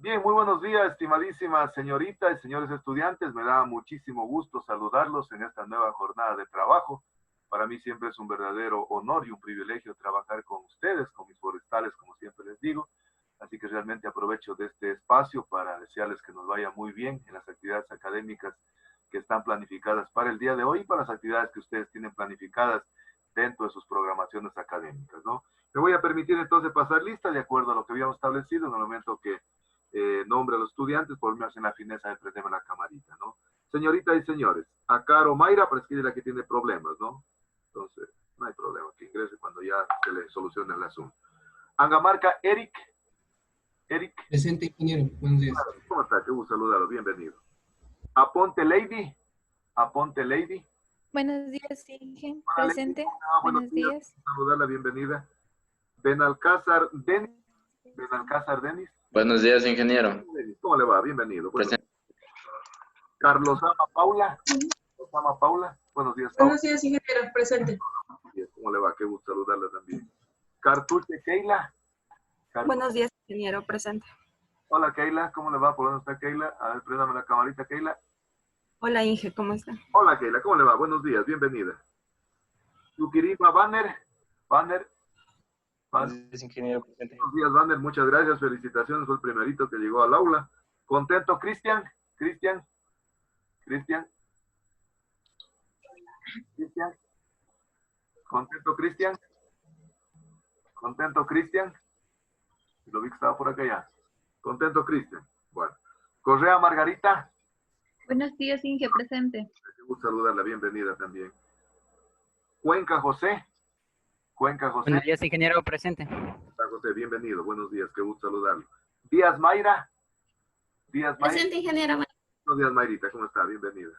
Bien, muy buenos días, estimadísima señorita y señores estudiantes. Me da muchísimo gusto saludarlos en esta nueva jornada de trabajo. Para mí siempre es un verdadero honor y un privilegio trabajar con ustedes, con mis forestales, como siempre les digo. Así que realmente aprovecho de este espacio para desearles que nos vaya muy bien en las actividades académicas que están planificadas para el día de hoy y para las actividades que ustedes tienen planificadas dentro de sus programaciones académicas, ¿no? Me voy a permitir entonces pasar lista de acuerdo a lo que habíamos establecido en el momento que nombre a los estudiantes, por me hacen la fineza de prenderme la camarita, ¿no? Señoritas y señores, a Caro Mayra parece que es la que tiene problemas, ¿no? Entonces, no hay problema, que ingrese cuando ya se le solucione el asunto. Angamarca Eric. Eric. Presente, ingeniero. Buenos días. ¿Cómo está? Qué gusto saludarlo. Bienvenido. Aponte Lady. Aponte Lady. Buenos días, Inge. Hola, Presente. Lady. Buenos días. Saludarla, bienvenida. Benalcázar Denis. Benalcázar Denis. Buenos días, ingeniero. ¿Cómo le va? Bienvenido. Presente. Carlos Ama Paula. Carlos Paula. Buenos días, Paula. Buenos días, ingeniero. Presente. ¿Cómo le va? Qué gusto saludarla también. Cartuche Keila. Buenos días, ingeniero. Presente. Hola, Keila. ¿Cómo le va? ¿Por dónde está Keila? A ver, préndame la camarita, Keila. Hola, Inge. ¿Cómo está? Hola, Keila. ¿Cómo le va? Buenos días. Bienvenida. Yukiriba Banner. Banner. Buenos días, ingeniero. Presente. Buenos días, Banner. Muchas gracias. Felicitaciones. Fue el primerito que llegó al aula. ¿Contento, Cristian? Cristian. Cristian. Cristian. ¿Contento, Cristian? ¿Contento, Cristian? Lo vi que estaba por acá ya. ¿Contento, Cristian? Bueno. Correa Margarita. Buenos días, Inge. Presente. Qué gusto saludarla. Bienvenida también. Cuenca José. Cuenca José. Buenos días, ingeniero. Presente. Hola, José. Bienvenido. Buenos días. Qué gusto saludarlo. Díaz Mayra. Díaz Mayra. Presente, ingeniero. Buenos días, Mayrita. ¿Cómo está? Bienvenida.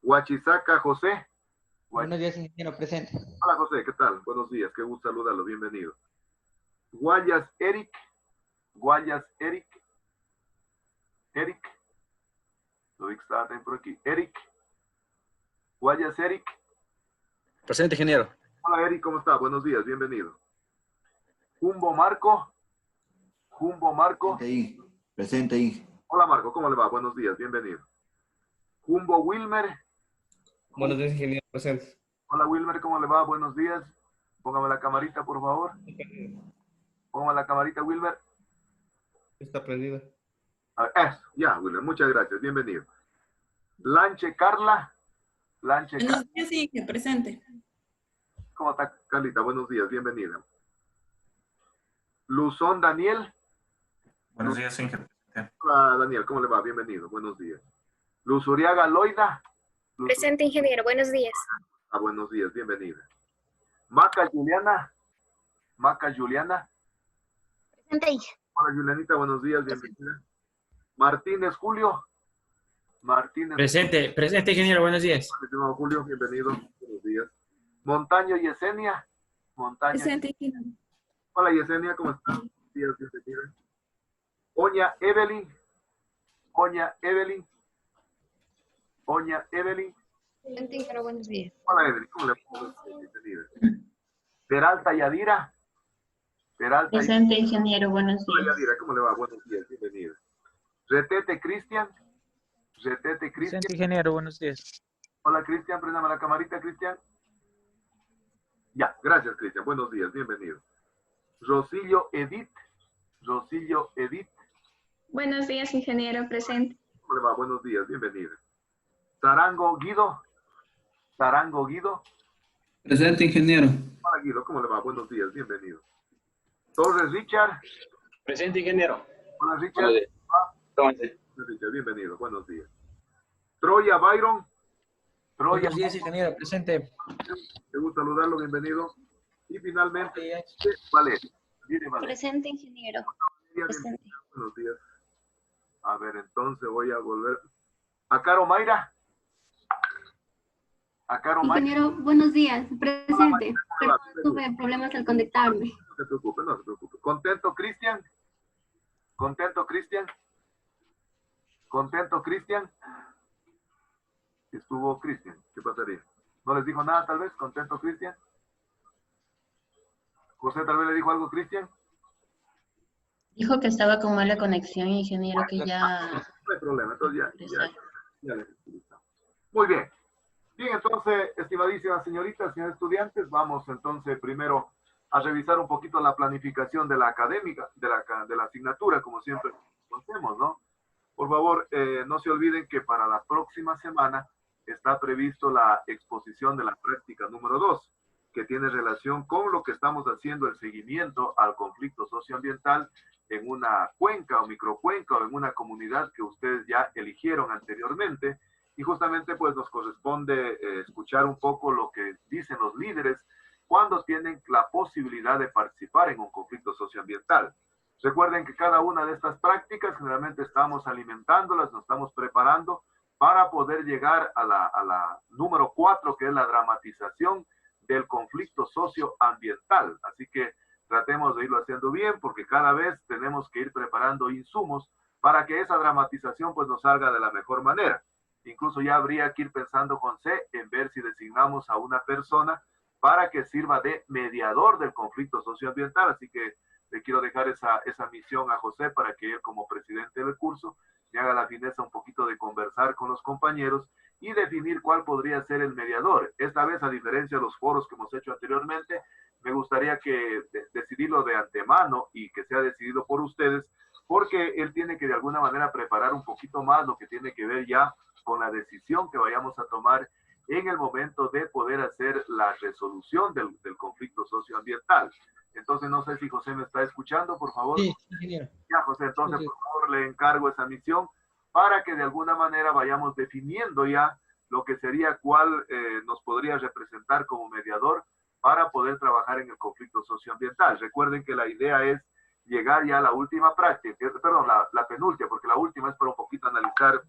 Huachizaca José. Buenos días, ingeniero. Presente. Hola, José. ¿Qué tal? Buenos días. Qué gusto saludarlo. Bienvenido. Guayas Eric. Guayas Eric. Eric. Lo vi que estaba también por aquí. Eric. Guayas Eric. Presente, ingeniero. Hola, Eric. ¿Cómo está? Buenos días. Bienvenido. Jumbo Marco. Jumbo Marco. Presente ahí. Hola, Marco. ¿Cómo le va? Buenos días. Bienvenido. Jumbo Wilmer. Buenos días, ingeniero. Presente. Hola, Wilmer. ¿Cómo le va? Buenos días. Póngame la camarita, por favor. Póngame la camarita, Wilmer. Está prendida. A ver, eso. Ya, Wilmer. Muchas gracias. Bienvenido. Lanche Carla. Lanche Carla. Buenos días, Inge. Presente. ¿Cómo está, Carlita? Buenos días. Bienvenida. Luzón Daniel. Buenos días, ingeniero. Hola, Daniel. ¿Cómo le va? Bienvenido. Buenos días. Luz Uriaga Loida. Presente, ingeniero. Buenos días. Buenos días. Bienvenida. Maca Juliana. Maca Juliana. Presente, Inge. Hola, Julianita. Buenos días. Bienvenida. Martínez Julio. Martínez. Presente, ingeniero. Buenos días. Hola, Julio. Bienvenido. Buenos días. Montaño Yesenia. Montaño. Presente, ingeniero. Hola, Yesenia. ¿Cómo estás? Buenos días. Bienvenida. Oña Evelyn. Oña Evelyn. Oña Evelyn. Presente, ingeniero. Buenos días. Hola, Evelyn. ¿Cómo le va? Bienvenida. Peralta Yadira. Peralta. Presente, ingeniero. Buenos Hola, días. Yadira. ¿Cómo le va? Buenos días. Bienvenida. Retete Cristian. Retete Cristian. Presente, ingeniero. Buenos días. Hola, Cristian. Préndame la camarita, Cristian. Ya. Gracias, Cristian. Buenos días. Bienvenido. Rosillo Edith. Rosillo Edith. Buenos días, ingeniero. Presente. ¿Cómo le va? Buenos días. Bienvenida. Tarango Guido. Tarango Guido. Presente, ingeniero. Hola, Guido. ¿Cómo le va? Buenos días. Bienvenido. Torres Richard. Presente, ingeniero. Hola, Richard. Buenos días. Tómense. Richard, bienvenido. Buenos días. Troya Byron. Troya. Buenos días, ingeniero. Presente. Me gusta saludarlo. Bienvenido. Y finalmente, Valeria. Viene Valeria. Presente, ingeniero. Presente. Buenos días. A ver, entonces voy a volver. A Caro Mayra. A Caro Mayra. Ingeniero, buenos días. Presente. Perdón, tuve problemas al conectarme. No se preocupe, no se preocupe. ¿Contento, Cristian? ¿Contento, Cristian? ¿Contento, Cristian? Estuvo Cristian. ¿Qué pasaría? ¿No les dijo nada, tal vez? ¿Contento, Cristian? ¿José tal vez le dijo algo, Cristian? Dijo que estaba con mala conexión, ingeniero, que ya... No hay problema, entonces ya les explicamos. Muy bien. Bien, entonces, estimadísimas señoritas, señores estudiantes, vamos entonces primero a revisar un poquito la planificación de la académica, de la asignatura, como siempre hacemos, ¿no? Por favor, no se olviden que para la próxima semana está previsto la exposición de la práctica número 2, que tiene relación con lo que estamos haciendo, el seguimiento al conflicto socioambiental en una cuenca o microcuenca o en una comunidad que ustedes ya eligieron anteriormente. Y justamente pues nos corresponde escuchar un poco lo que dicen los líderes cuando tienen la posibilidad de participar en un conflicto socioambiental. Recuerden que cada una de estas prácticas generalmente estamos alimentándolas, nos estamos preparando para poder llegar a la número 4, que es la dramatización del conflicto socioambiental. Así que tratemos de irlo haciendo bien, porque cada vez tenemos que ir preparando insumos para que esa dramatización pues nos salga de la mejor manera. Incluso ya habría que ir pensando, José, en ver si designamos a una persona para que sirva de mediador del conflicto socioambiental. Así que le quiero dejar esa misión a José para que él, como presidente del curso, me haga la fineza un poquito de conversar con los compañeros y definir cuál podría ser el mediador. Esta vez, a diferencia de los foros que hemos hecho anteriormente, me gustaría que decidirlo de antemano y que sea decidido por ustedes, porque él tiene que de alguna manera preparar un poquito más lo que tiene que ver ya con la decisión que vayamos a tomar en el momento de poder hacer la resolución del conflicto socioambiental. Entonces, no sé si José me está escuchando, por favor. Sí, ingeniero. Ya, José, entonces, Sí. por favor, le encargo esa misión para que de alguna manera vayamos definiendo ya lo que sería cuál nos podría representar como mediador para poder trabajar en el conflicto socioambiental. Recuerden que la idea es llegar ya a la última práctica, perdón, la penúltima, porque la última es para un poquito analizar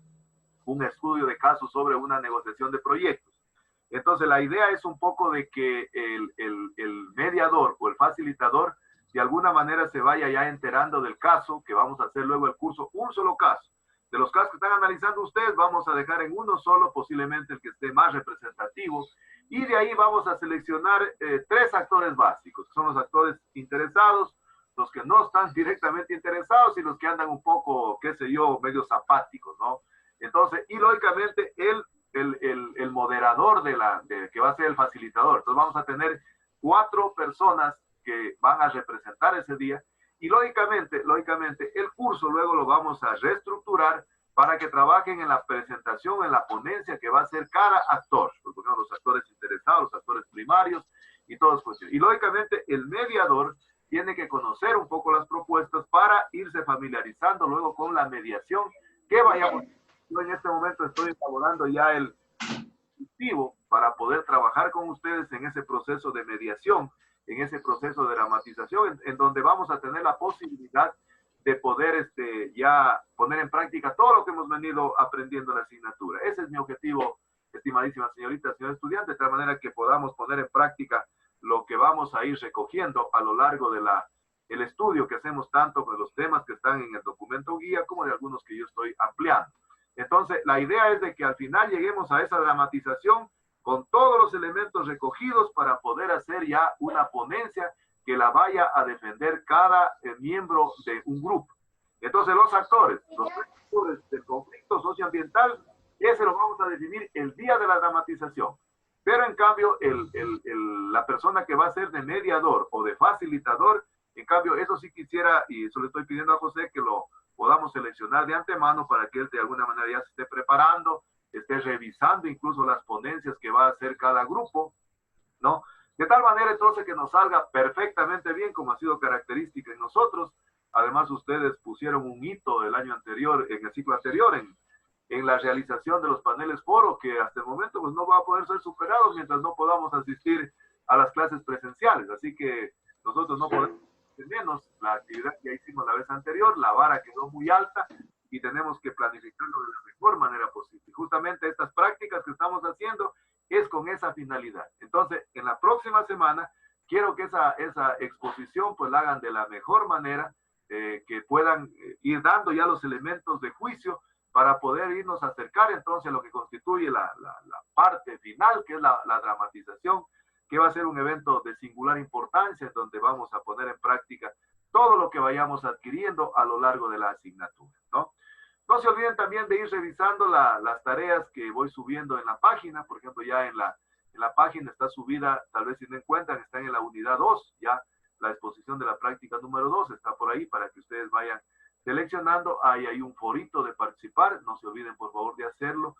un estudio de casos sobre una negociación de proyectos. Entonces, la idea es un poco de que el mediador o el facilitador de alguna manera se vaya ya enterando del caso, que vamos a hacer luego el curso, un solo caso. De los casos que están analizando ustedes, vamos a dejar en uno solo, posiblemente el que esté más representativo, y de ahí vamos a seleccionar 3 actores básicos, que son los actores interesados, los que no están directamente interesados y los que andan un poco, qué sé yo, medio zapáticos, ¿no? Entonces, y lógicamente el moderador que va a ser el facilitador. Entonces vamos a tener 4 personas que van a representar ese día y lógicamente el curso luego lo vamos a reestructurar para que trabajen en la presentación, en la ponencia que va a hacer cada actor, los actores interesados, los actores primarios y todas cuestiones. Y lógicamente el mediador tiene que conocer un poco las propuestas para irse familiarizando luego con la mediación que vayamos. Yo en este momento estoy elaborando ya el dispositivo para poder trabajar con ustedes en ese proceso de mediación, en ese proceso de dramatización, en donde vamos a tener la posibilidad de poder ya poner en práctica todo lo que hemos venido aprendiendo en la asignatura. Ese es mi objetivo, estimadísimas señoritas, señores estudiantes, de tal manera que podamos poner en práctica lo que vamos a ir recogiendo a lo largo de el estudio que hacemos tanto con los temas que están en el documento guía como de algunos que yo estoy ampliando. Entonces, la idea es de que al final lleguemos a esa dramatización con todos los elementos recogidos para poder hacer ya una ponencia que la vaya a defender cada miembro de un grupo. Entonces, los actores del conflicto socioambiental, ese lo vamos a definir el día de la dramatización. Pero en cambio, la persona que va a ser de mediador o de facilitador, en cambio, eso sí quisiera, y eso le estoy pidiendo a José, que lo podamos seleccionar de antemano para que él de alguna manera ya se esté preparando, esté revisando incluso las ponencias que va a hacer cada grupo, ¿no? De tal manera entonces que nos salga perfectamente bien, como ha sido característica en nosotros. Además, ustedes pusieron un hito del año anterior, en el ciclo anterior, en la realización de los paneles foro, que hasta el momento pues no va a poder ser superados mientras no podamos asistir a las clases presenciales. Así que nosotros no podemos menos la actividad que ya hicimos la vez anterior, la vara quedó muy alta y tenemos que planificarlo de la mejor manera posible. Y justamente estas prácticas que estamos haciendo es con esa finalidad. Entonces, en la próxima semana, quiero que esa exposición pues la hagan de la mejor manera, que puedan ir dando ya los elementos de juicio para poder irnos a acercar entonces a lo que constituye la parte final, que es la dramatización, que va a ser un evento de singular importancia, en donde vamos a poner en práctica todo lo que que vayamos adquiriendo a lo largo de la asignatura, ¿no? No se olviden también de ir revisando las tareas que voy subiendo en la página. Por ejemplo, ya en la página está subida, tal vez si no encuentran, están en la unidad 2, ya la exposición de la práctica número 2 está por ahí para que ustedes vayan seleccionando. Ahí hay un forito de participar, no se olviden por favor de hacerlo.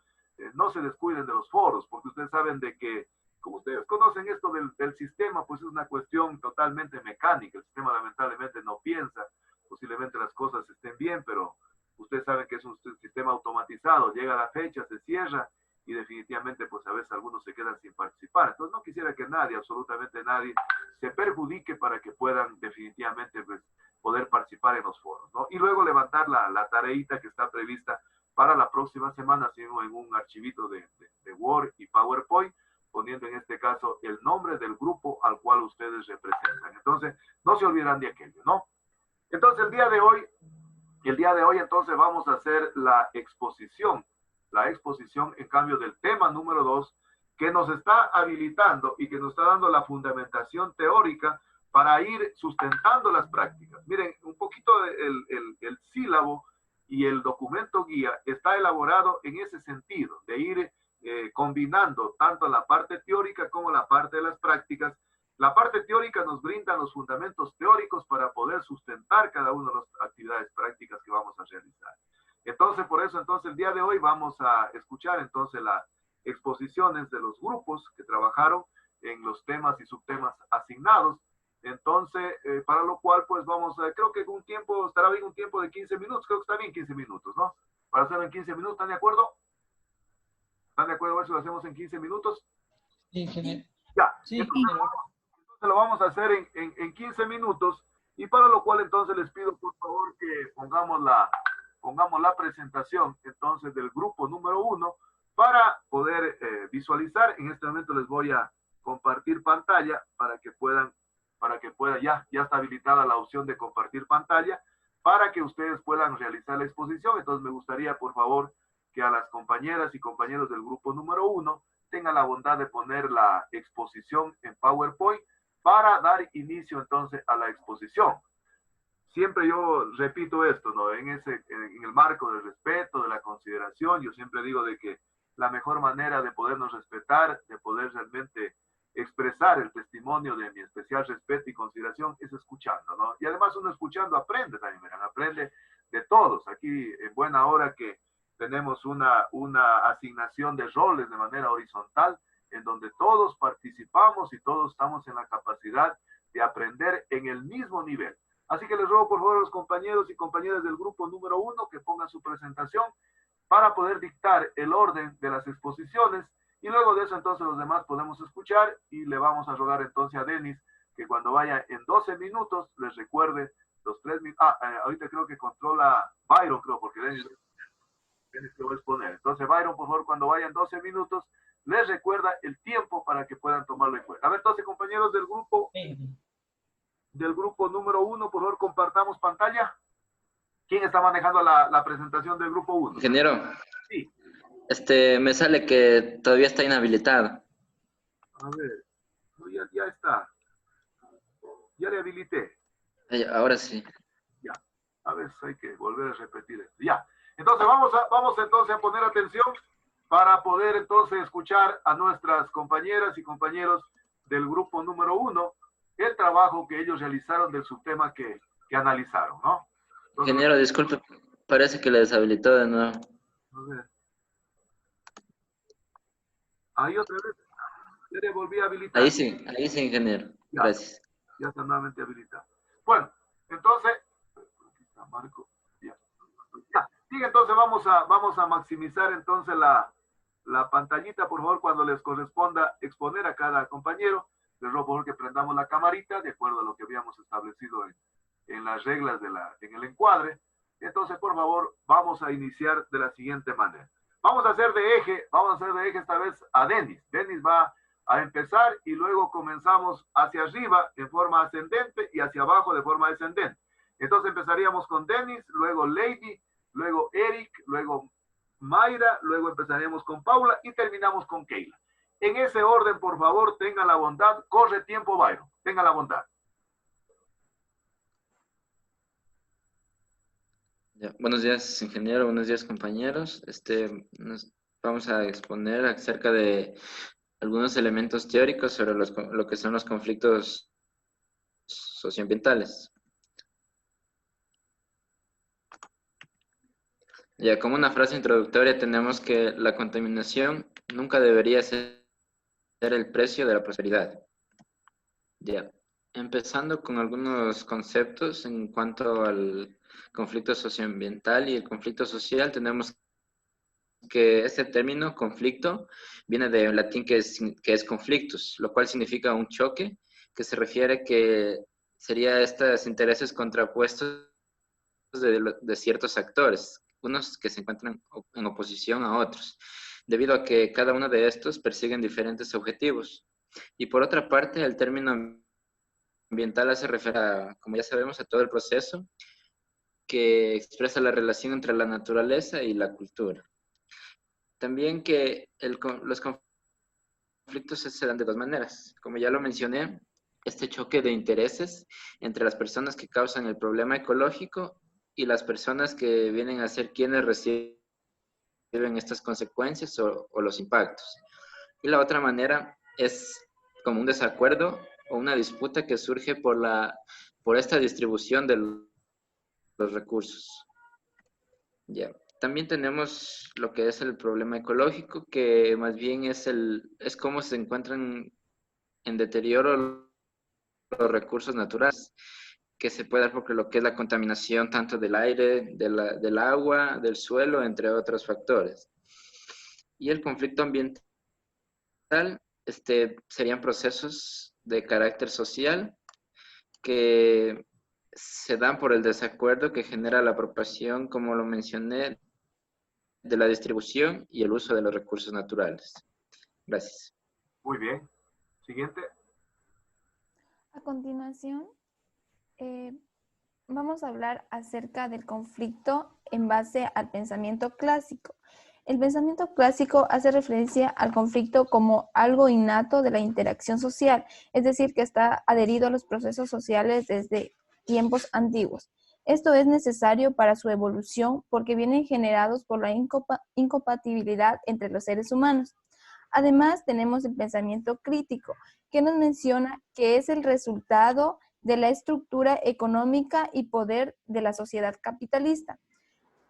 No se descuiden de los foros, porque ustedes saben de que, como ustedes conocen esto del sistema, pues es una cuestión totalmente mecánica. El sistema lamentablemente no piensa, posiblemente las cosas estén bien, pero ustedes saben que es un sistema automatizado, llega la fecha, se cierra y definitivamente pues a veces algunos se quedan sin participar. Entonces no quisiera que nadie, absolutamente nadie, se perjudique para que puedan definitivamente pues, poder participar en los foros, ¿no? Y luego levantar la tareita que está prevista para la próxima semana, sino en un archivito de Word y PowerPoint, poniendo en este caso el nombre del grupo al cual ustedes representan. Entonces, no se olvidarán de aquello, ¿no? Entonces, el día de hoy entonces vamos a hacer la exposición en cambio del tema número 2, que nos está habilitando y que nos está dando la fundamentación teórica para ir sustentando las prácticas. Miren, un poquito el sílabo y el documento guía está elaborado en ese sentido, de ir combinando tanto la parte teórica como la parte de las prácticas. La parte teórica nos brinda los fundamentos teóricos para poder sustentar cada una de las actividades prácticas que vamos a realizar. Entonces, por eso, entonces, el día de hoy vamos a escuchar, entonces, las exposiciones de los grupos que trabajaron en los temas y subtemas asignados. Entonces, para lo cual, pues, vamos a, creo que estará bien un tiempo de 15 minutos, creo que está bien 15 minutos, ¿no? Para hacerlo en 15 minutos, ¿están de acuerdo? ¿Están de acuerdo a ver si lo hacemos en 15 minutos? Sí, ingeniero. Ya. Sí, Entonces lo vamos a hacer en 15 minutos, y para lo cual entonces les pido por favor que pongamos la presentación entonces del grupo número 1 para poder visualizar. En este momento les voy a compartir pantalla para que puedan, ya está habilitada la opción de compartir pantalla para que ustedes puedan realizar la exposición. Entonces me gustaría por favor que a las compañeras y compañeros del grupo número 1 tengan la bondad de poner la exposición en PowerPoint para dar inicio entonces a la exposición. Siempre yo repito esto, ¿no? En el marco del respeto, de la consideración, yo siempre digo de que la mejor manera de podernos respetar, de poder realmente expresar el testimonio de mi especial respeto y consideración es escuchando, ¿no? Y además uno escuchando aprende también, verán, aprende de todos. Aquí en buena hora que tenemos una asignación de roles de manera horizontal, en donde todos participamos y todos estamos en la capacidad de aprender en el mismo nivel. Así que les ruego por favor a los compañeros y compañeras del grupo número 1 que pongan su presentación para poder dictar el orden de las exposiciones, y luego de eso entonces los demás podemos escuchar, y le vamos a rogar entonces a Denis que cuando vaya en 12 minutos les recuerde los 3 minutos. Ahorita creo que controla Byron, creo, porque Denis que voy a exponer. Entonces Byron, por favor, cuando vaya en 12 minutos les recuerda el tiempo para que puedan tomarlo en cuenta. A ver, entonces, compañeros del grupo número 1, por favor, compartamos pantalla. ¿Quién está manejando la presentación del grupo 1? Ingeniero. Sí. Me sale que todavía está inhabilitado. A ver, no, ya está. Ya le habilité. Ahora sí. Ya. A ver, hay que volver a repetir esto. Ya. Entonces, vamos entonces a poner atención para poder entonces escuchar a nuestras compañeras y compañeros del grupo número 1, el trabajo que ellos realizaron del subtema que analizaron, ¿no? Entonces, ingeniero, disculpe, parece que le deshabilitó de nuevo. A ver. Ahí otra vez. Ya le volví a habilitar. Ahí sí, ingeniero. Ya, gracias. Ya está nuevamente habilitado. Bueno, entonces, aquí está Marco. Ya. Sí, entonces vamos a maximizar entonces la pantallita, por favor, cuando les corresponda exponer a cada compañero. Les ruego por favor que prendamos la camarita de acuerdo a lo que habíamos establecido en las reglas en el encuadre. Entonces, por favor, vamos a iniciar de la siguiente manera. Vamos a hacer de eje esta vez a Denis. Denis va a empezar y luego comenzamos hacia arriba en forma ascendente y hacia abajo de forma descendente. Entonces empezaríamos con Denis, luego Lady, luego Eric, luego Mayra, luego empezaríamos con Paula y terminamos con Keila. En ese orden, por favor, tengan la bondad. Corre tiempo, Byron. Tengan la bondad. Ya, buenos días, ingeniero. Buenos días, compañeros. Vamos a exponer acerca de algunos elementos teóricos sobre lo que son los conflictos socioambientales. Ya, como una frase introductoria tenemos que la contaminación nunca debería ser el precio de la prosperidad. Ya, empezando con algunos conceptos en cuanto al conflicto socioambiental y el conflicto social, tenemos que este término conflicto viene del latín que es conflictus, lo cual significa un choque, que se refiere que sería estos intereses contrapuestos de ciertos actores, unos que se encuentran en oposición a otros, debido a que cada uno de estos persiguen diferentes objetivos. Y por otra parte, el término ambiental hace referencia, como ya sabemos, a todo el proceso que expresa la relación entre la naturaleza y la cultura. También que los conflictos se dan de dos maneras. Como ya lo mencioné, este choque de intereses entre las personas que causan el problema ecológico y las personas que vienen a ser quienes reciben estas consecuencias o los impactos. Y la otra manera es como un desacuerdo o una disputa que surge por esta distribución de los recursos. Ya. También tenemos lo que es el problema ecológico, que más bien es cómo se encuentran en deterioro los recursos naturales, que se puede dar por lo que es la contaminación tanto del aire, del agua, del suelo, entre otros factores. Y el conflicto ambiental serían procesos de carácter social que se dan por el desacuerdo que genera la apropiación, como lo mencioné, de la distribución y el uso de los recursos naturales. Gracias. Muy bien. Siguiente. A continuación, vamos a hablar acerca del conflicto en base al pensamiento clásico. El pensamiento clásico hace referencia al conflicto como algo innato de la interacción social, es decir, que está adherido a los procesos sociales desde tiempos antiguos. Esto es necesario para su evolución porque vienen generados por la incompatibilidad entre los seres humanos. Además, tenemos el pensamiento crítico, que nos menciona que es el resultado de la estructura económica y poder de la sociedad capitalista,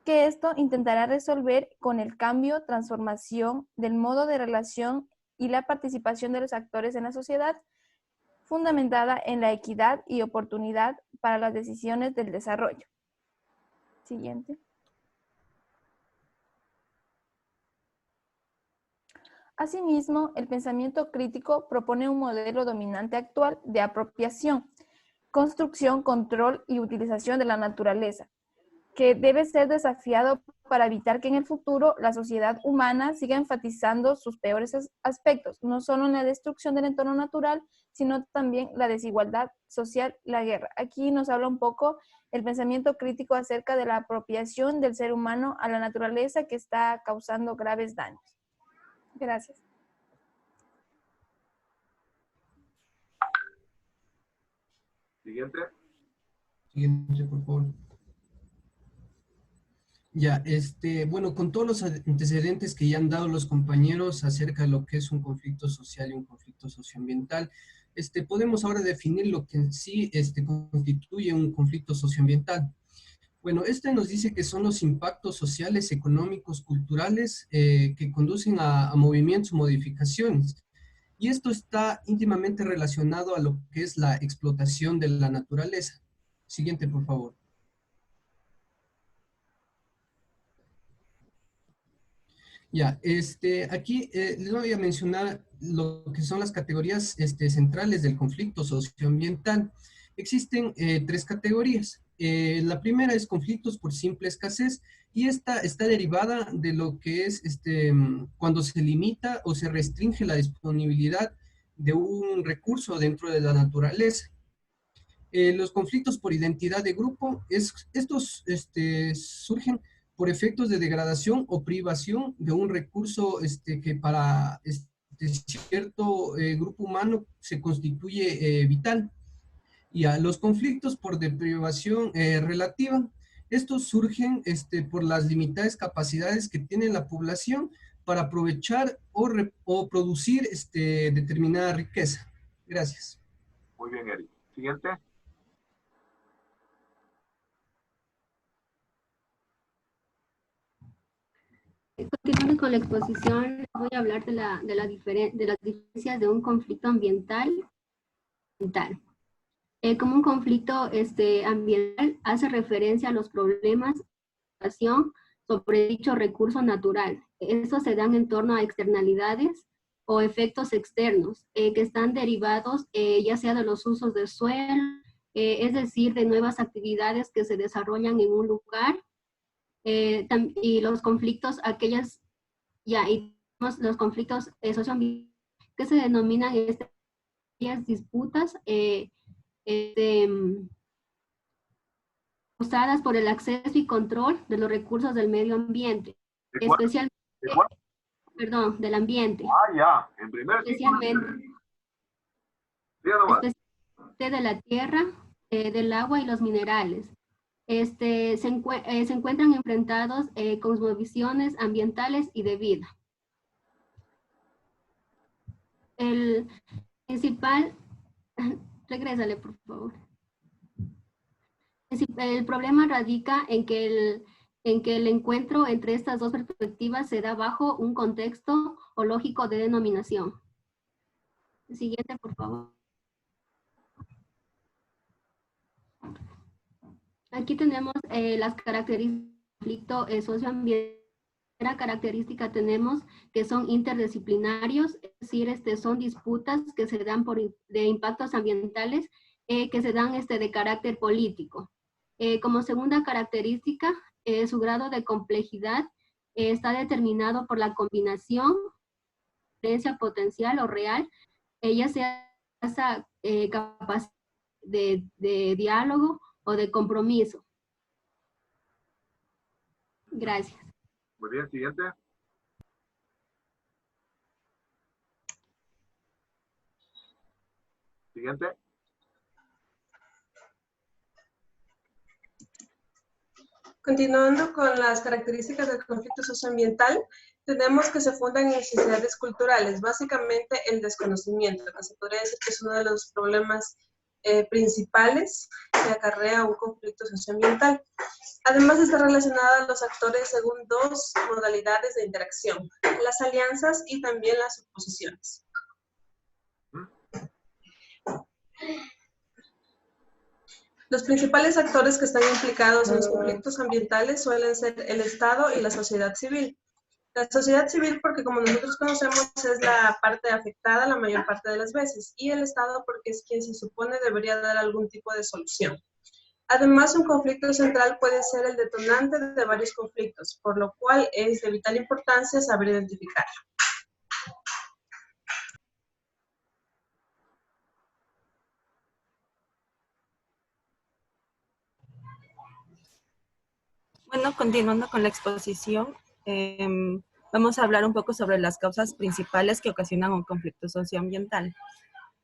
que esto intentará resolver con el cambio, transformación del modo de relación y la participación de los actores en la sociedad, fundamentada en la equidad y oportunidad para las decisiones del desarrollo. Siguiente. Asimismo, el pensamiento crítico propone un modelo dominante actual de apropiación, construcción, control y utilización de la naturaleza, que debe ser desafiado para evitar que en el futuro la sociedad humana siga enfatizando sus peores aspectos, no solo en la destrucción del entorno natural, sino también la desigualdad social y la guerra. Aquí nos habla un poco el pensamiento crítico acerca de la apropiación del ser humano a la naturaleza que está causando graves daños. Gracias. Siguiente. Siguiente, por favor. Ya, bueno, con todos los antecedentes que ya han dado los compañeros acerca de lo que es un conflicto social y un conflicto socioambiental, podemos ahora definir lo que en sí constituye un conflicto socioambiental. Bueno, nos dice que son los impactos sociales, económicos, culturales que conducen a movimientos o modificaciones. Y esto está íntimamente relacionado a lo que es la explotación de la naturaleza. Siguiente, por favor. Ya, aquí les voy a mencionar lo que son las categorías centrales del conflicto socioambiental. Existen 3 categorías. La primera es conflictos por simple escasez y esta está derivada de lo que es cuando se limita o se restringe la disponibilidad de un recurso dentro de la naturaleza. Los conflictos por identidad de grupo, estos surgen por efectos de degradación o privación de un recurso que para cierto grupo humano se constituye vital. Y a los conflictos por deprivación relativa, Estos surgen por las limitadas capacidades que tiene la población para aprovechar o producir determinada riqueza. Gracias. Muy bien, Eric. Siguiente. Continuando con la exposición, voy a hablar de las diferencias de un conflicto ambiental. Como un conflicto ambiental hace referencia a los problemas de explotación sobre dicho recurso natural. Estos se dan en torno a externalidades o efectos externos que están derivados ya sea de los usos del suelo, es decir, de nuevas actividades que se desarrollan en un lugar, y los conflictos, los conflictos socioambientales que se denominan disputas causadas por el acceso y control de los recursos del medio ambiente, especialmente, del ambiente. Ya, en primer especialmente de la tierra, del agua y los minerales. Se encuentran enfrentados cosmovisiones ambientales y de vida. El principal, regrésale por favor. El problema radica en que el encuentro entre estas dos perspectivas se da bajo un contexto o lógico de denominación. Siguiente, por favor. Aquí tenemos las características del conflicto socioambiental. Primera característica tenemos que son interdisciplinarios, es decir, son disputas que se dan de impactos ambientales que se dan de carácter político. Como segunda característica, su grado de complejidad está determinado por la combinación de diferencia potencial o real, ya sea esa capacidad de diálogo o de compromiso. Gracias. Muy bien, siguiente. Siguiente. Continuando con las características del conflicto socioambiental, tenemos que se fundan en necesidades culturales, básicamente el desconocimiento, que se podría decir que es uno de los problemas principales que acarrea un conflicto socioambiental. Además está relacionada a los actores según dos modalidades de interacción, las alianzas y también las oposiciones. Los principales actores que están implicados en los conflictos ambientales suelen ser el Estado y la sociedad civil. La sociedad civil, porque como nosotros conocemos, es la parte afectada la mayor parte de las veces, y el Estado porque es quien se supone debería dar algún tipo de solución. Además, un conflicto central puede ser el detonante de varios conflictos, por lo cual es de vital importancia saber identificarlo. Bueno, continuando con la exposición, vamos a hablar un poco sobre las causas principales que ocasionan un conflicto socioambiental.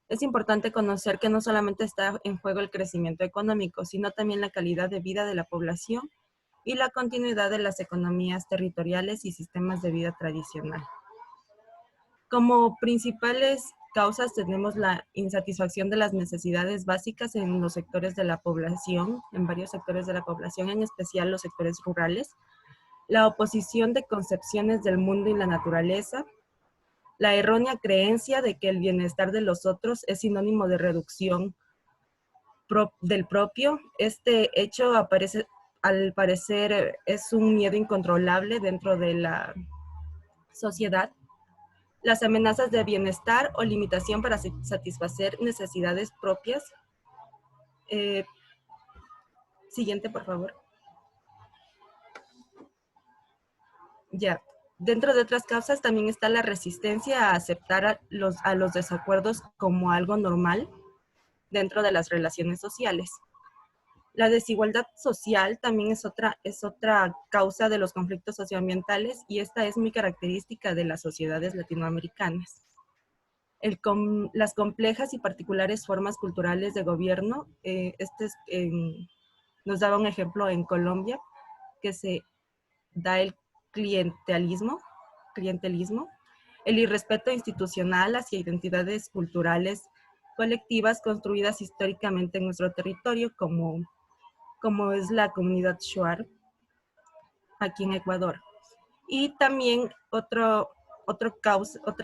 Es importante conocer que no solamente está en juego el crecimiento económico, sino también la calidad de vida de la población y la continuidad de las economías territoriales y sistemas de vida tradicional. Como principales causas tenemos la insatisfacción de las necesidades básicas en los sectores de la población, en varios sectores de la población, en especial los sectores rurales, la oposición de concepciones del mundo y la naturaleza, la errónea creencia de que el bienestar de los otros es sinónimo de reducción del propio. Este hecho al parecer es un miedo incontrolable dentro de la sociedad. Las amenazas de bienestar o limitación para satisfacer necesidades propias. Siguiente, por favor. Ya. Dentro de otras causas también está la resistencia a aceptar a los desacuerdos como algo normal dentro de las relaciones sociales. La desigualdad social también es otra causa de los conflictos socioambientales y esta es muy característica de las sociedades latinoamericanas. Las complejas y particulares formas culturales de gobierno, nos daba un ejemplo en Colombia que se da el clientelismo, el irrespeto institucional hacia identidades culturales colectivas construidas históricamente en nuestro territorio, como es la comunidad Shuar aquí en Ecuador. Y también otro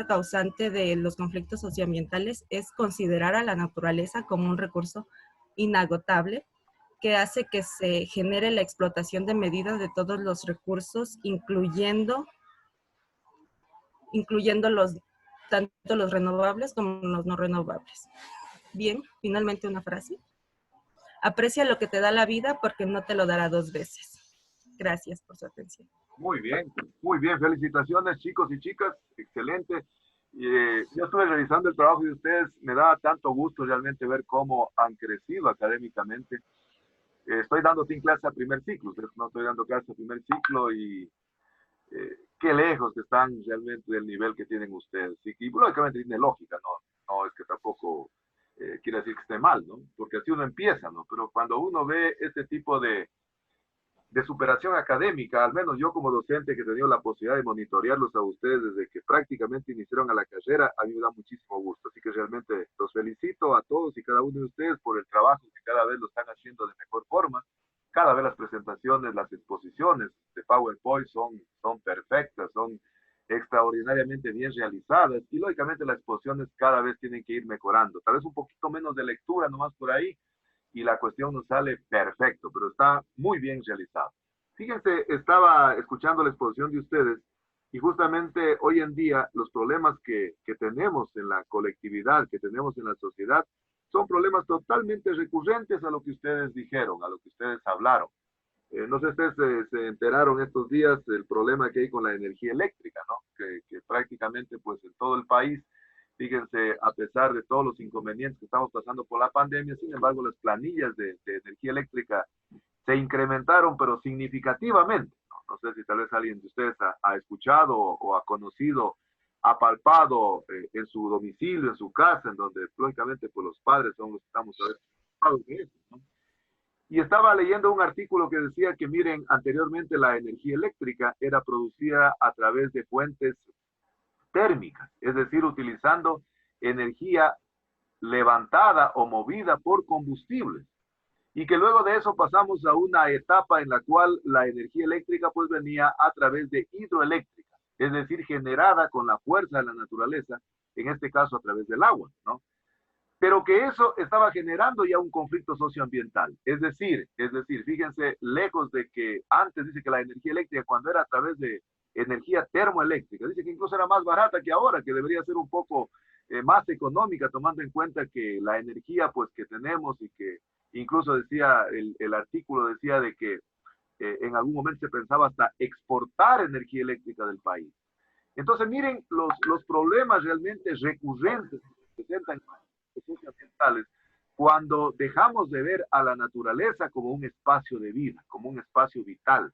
causante de los conflictos socioambientales es considerar a la naturaleza como un recurso inagotable que hace que se genere la explotación de medida de todos los recursos, incluyendo tanto los renovables como los no renovables. Bien, finalmente una frase. Aprecia lo que te da la vida porque no te lo dará dos veces. Gracias por su atención. Muy bien. Felicitaciones, chicos y chicas. Excelente. Yo estuve revisando el trabajo de ustedes. Me da tanto gusto realmente ver cómo han crecido académicamente. Estoy dando clase a primer ciclo. No estoy dando clase a primer ciclo y qué lejos que están realmente del nivel que tienen ustedes. Y lógicamente tiene lógica, no es que tampoco quiere decir que esté mal, ¿no? Porque así uno empieza, ¿no? Pero cuando uno ve este tipo de superación académica, al menos yo como docente que he tenido la posibilidad de monitorearlos a ustedes desde que prácticamente iniciaron a la carrera, a mí me da muchísimo gusto. Así que realmente los felicito a todos y cada uno de ustedes por el trabajo que cada vez lo están haciendo de mejor forma. Cada vez las presentaciones, las exposiciones de PowerPoint son perfectas, son extraordinariamente bien realizadas y lógicamente las exposiciones cada vez tienen que ir mejorando. Tal vez un poquito menos de lectura nomás por ahí, y la cuestión nos sale perfecto, pero está muy bien realizado. Fíjense, estaba escuchando la exposición de ustedes y justamente hoy en día los problemas que tenemos en la colectividad, que tenemos en la sociedad, son problemas totalmente recurrentes a lo que ustedes dijeron, a lo que ustedes hablaron. No sé si ustedes se enteraron estos días del problema que hay con la energía eléctrica, ¿no? Que prácticamente pues en todo el país, fíjense, a pesar de todos los inconvenientes que estamos pasando por la pandemia, sin embargo, las planillas de energía eléctrica se incrementaron, pero significativamente. No sé si tal vez alguien de ustedes ha escuchado o ha conocido, ha palpado en su domicilio, en su casa, en donde lógicamente pues los padres son los que estamos preocupados de eso, ¿no? Y estaba leyendo un artículo que decía que, miren, anteriormente la energía eléctrica era producida a través de fuentes térmicas, es decir, utilizando energía levantada o movida por combustibles. Y que luego de eso pasamos a una etapa en la cual la energía eléctrica pues venía a través de hidroeléctrica, es decir, generada con la fuerza de la naturaleza, en este caso a través del agua, ¿no? Pero que eso estaba generando ya un conflicto socioambiental. Es decir, fíjense, lejos de que antes dice que la energía eléctrica cuando era a través de energía termoeléctrica, dice que incluso era más barata que ahora, que debería ser un poco más económica, tomando en cuenta que la energía pues que tenemos y que incluso decía, el artículo decía de que en algún momento se pensaba hasta exportar energía eléctrica del país. Entonces miren los problemas realmente recurrentes que presentan socioambientales cuando dejamos de ver a la naturaleza como un espacio de vida, como un espacio vital,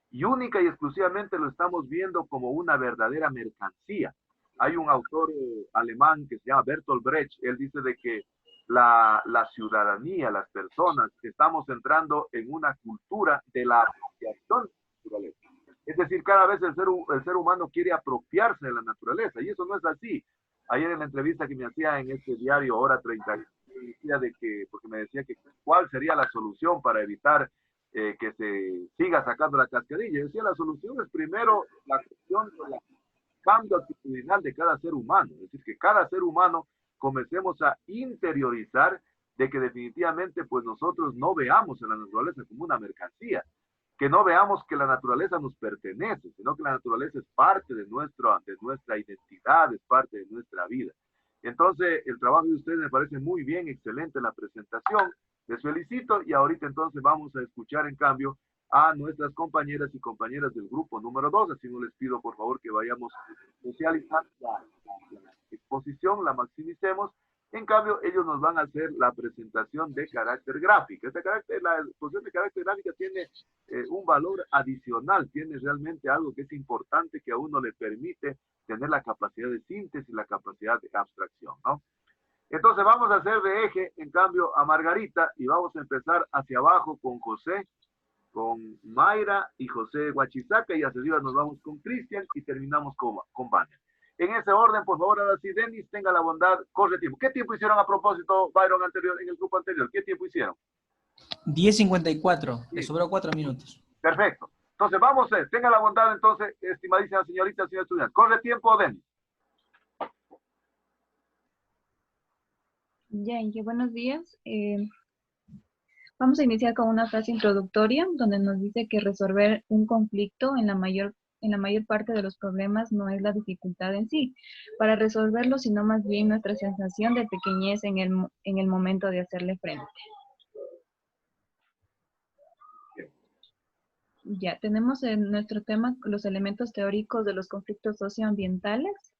y única y exclusivamente lo estamos viendo como una verdadera mercancía. Hay un autor alemán que se llama Bertolt Brecht, él dice de que la ciudadanía, las personas, estamos entrando en una cultura de la apropiación de la naturaleza. Es decir, cada vez el ser humano quiere apropiarse de la naturaleza, y eso no es así. Ayer en la entrevista que me hacía en este diario Hora 30, decía de que, porque me decía que cuál sería la solución para evitar que se siga sacando la cascarilla. Yo decía, la solución es primero la cuestión del cambio actitudinal de cada ser humano. Es decir, que cada ser humano comencemos a interiorizar de que definitivamente pues nosotros no veamos a la naturaleza como una mercancía, que no veamos que la naturaleza nos pertenece, sino que la naturaleza es parte de nuestra identidad, es parte de nuestra vida. Entonces, el trabajo de ustedes me parece muy bien, excelente la presentación, les felicito, y ahorita entonces vamos a escuchar en cambio a nuestras compañeras y compañeras del grupo número 2, así no les pido por favor que vayamos socializando la exposición, la maximicemos. En cambio, ellos nos van a hacer la presentación de carácter gráfico. La exposición de carácter gráfico tiene un valor adicional, tiene realmente algo que es importante, que a uno le permite tener la capacidad de síntesis, la capacidad de abstracción, ¿no? Entonces vamos a hacer de eje, en cambio, a Margarita y vamos a empezar hacia abajo con José, con Mayra y José Huachizaca, y hacia arriba nos vamos con Cristian y terminamos con Vania. En ese orden, por favor, ahora sí, Denis, tenga la bondad, corre tiempo. ¿Qué tiempo hicieron a propósito, Byron, en el grupo anterior? ¿Qué tiempo hicieron? 10:54, le sobró 4 minutos. Perfecto. Entonces, vamos a ver, tenga la bondad, entonces, estimadísima señorita, señor estudiante. Corre tiempo, Denis. Ya, Inge, buenos días. Vamos a iniciar con una frase introductoria donde nos dice que resolver un conflicto en la mayor parte de los problemas no es la dificultad en sí para resolverlo, sino más bien nuestra sensación de pequeñez en el momento de hacerle frente. Ya, tenemos en nuestro tema los elementos teóricos de los conflictos socioambientales,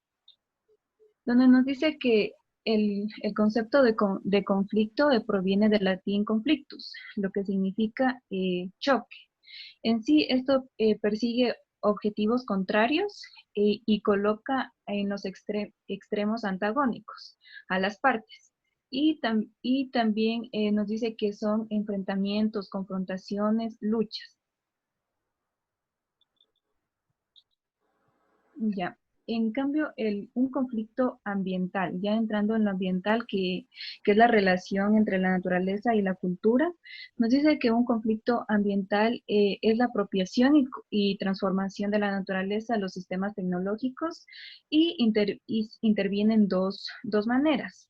donde nos dice que el concepto de conflicto proviene del latín conflictus, lo que significa choque. En sí, esto persigue objetivos contrarios y coloca en los extremos antagónicos a las partes. Y también nos dice que son enfrentamientos, confrontaciones, luchas. Ya. En cambio, un conflicto ambiental, ya entrando en lo ambiental, que es la relación entre la naturaleza y la cultura, nos dice que un conflicto ambiental es la apropiación y transformación de la naturaleza a los sistemas tecnológicos y intervienen dos maneras,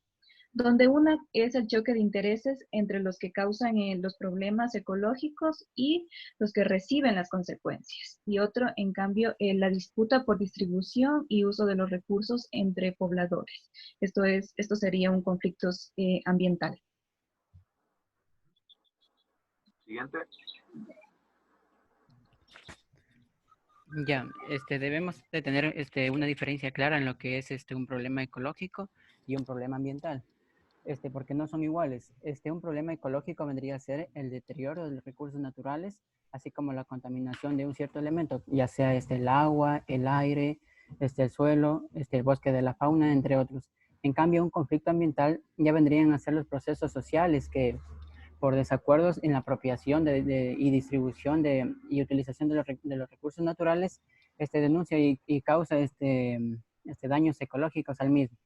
donde una es el choque de intereses entre los que causan los problemas ecológicos y los que reciben las consecuencias. Y otro, en cambio, la disputa por distribución y uso de los recursos entre pobladores. Esto sería un conflicto ambiental. Siguiente. Ya, debemos de tener una diferencia clara en lo que es un problema ecológico y un problema ambiental. Porque no son iguales. Un problema ecológico vendría a ser el deterioro de los recursos naturales, así como la contaminación de un cierto elemento, ya sea el agua, el aire, el suelo, el bosque de la fauna, entre otros. En cambio, un conflicto ambiental ya vendrían a ser los procesos sociales que, por desacuerdos en la apropiación y distribución y utilización de los recursos naturales, denuncia y causa daños ecológicos al mismo.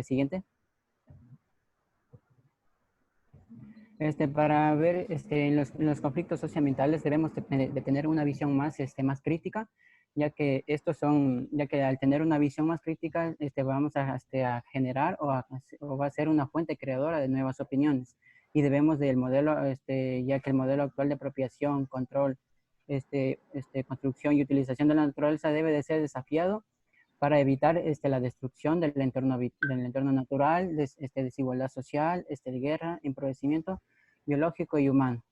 Siguiente. Para ver en los conflictos socioambientales debemos de tener una visión más crítica, ya que al tener una visión más crítica vamos a generar o va a ser una fuente creadora de nuevas opiniones, y debemos del modelo, ya que el modelo actual de apropiación, control, construcción y utilización de la naturaleza debe de ser desafiado para evitar la destrucción del entorno natural, desigualdad social, guerra, empobrecimiento biológico y humano.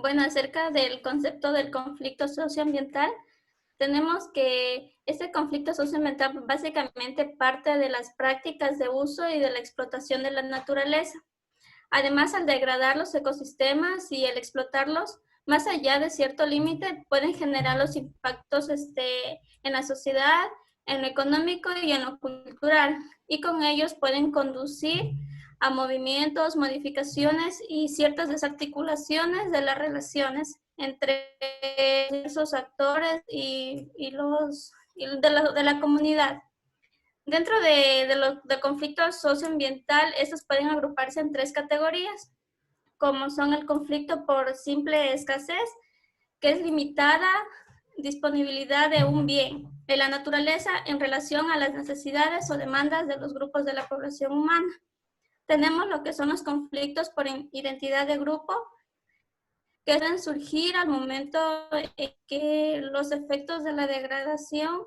Bueno, acerca del concepto del conflicto socioambiental, tenemos que este conflicto socioambiental básicamente parte de las prácticas de uso y de la explotación de la naturaleza. Además, al degradar los ecosistemas y el explotarlos, más allá de cierto límite, pueden generar los impactos en la sociedad, en lo económico y en lo cultural, y con ellos pueden conducir a movimientos, modificaciones y ciertas desarticulaciones de las relaciones entre esos actores y de la comunidad. Dentro del conflicto socioambiental, estos pueden agruparse en 3 categorías, como son el conflicto por simple escasez, que es limitada disponibilidad de un bien de la naturaleza en relación a las necesidades o demandas de los grupos de la población humana. Tenemos lo que son los conflictos por identidad de grupo, que deben surgir al momento en que los efectos de la degradación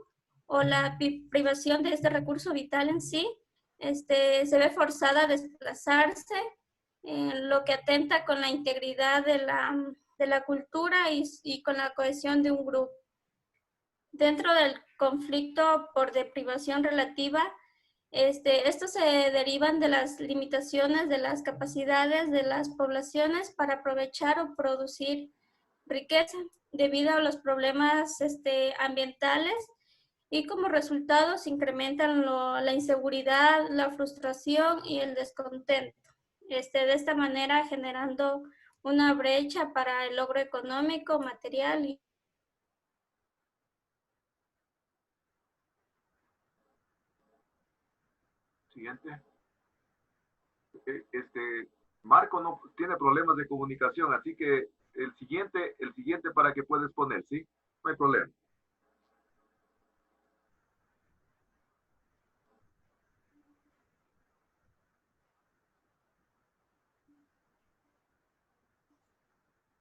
o la privación de este recurso vital en sí se ve forzada a desplazarse, lo que atenta con la integridad de la cultura y con la cohesión de un grupo. Dentro del conflicto por deprivación relativa, estos se derivan de las limitaciones de las capacidades de las poblaciones para aprovechar o producir riqueza. debido a los problemas ambientales y como resultado se incrementan la inseguridad, la frustración y el descontento. De esta manera generando una brecha para el logro económico, material y Siguiente. Marco no tiene problemas de comunicación, así que el siguiente para que puedes poner, ¿sí? No hay problema.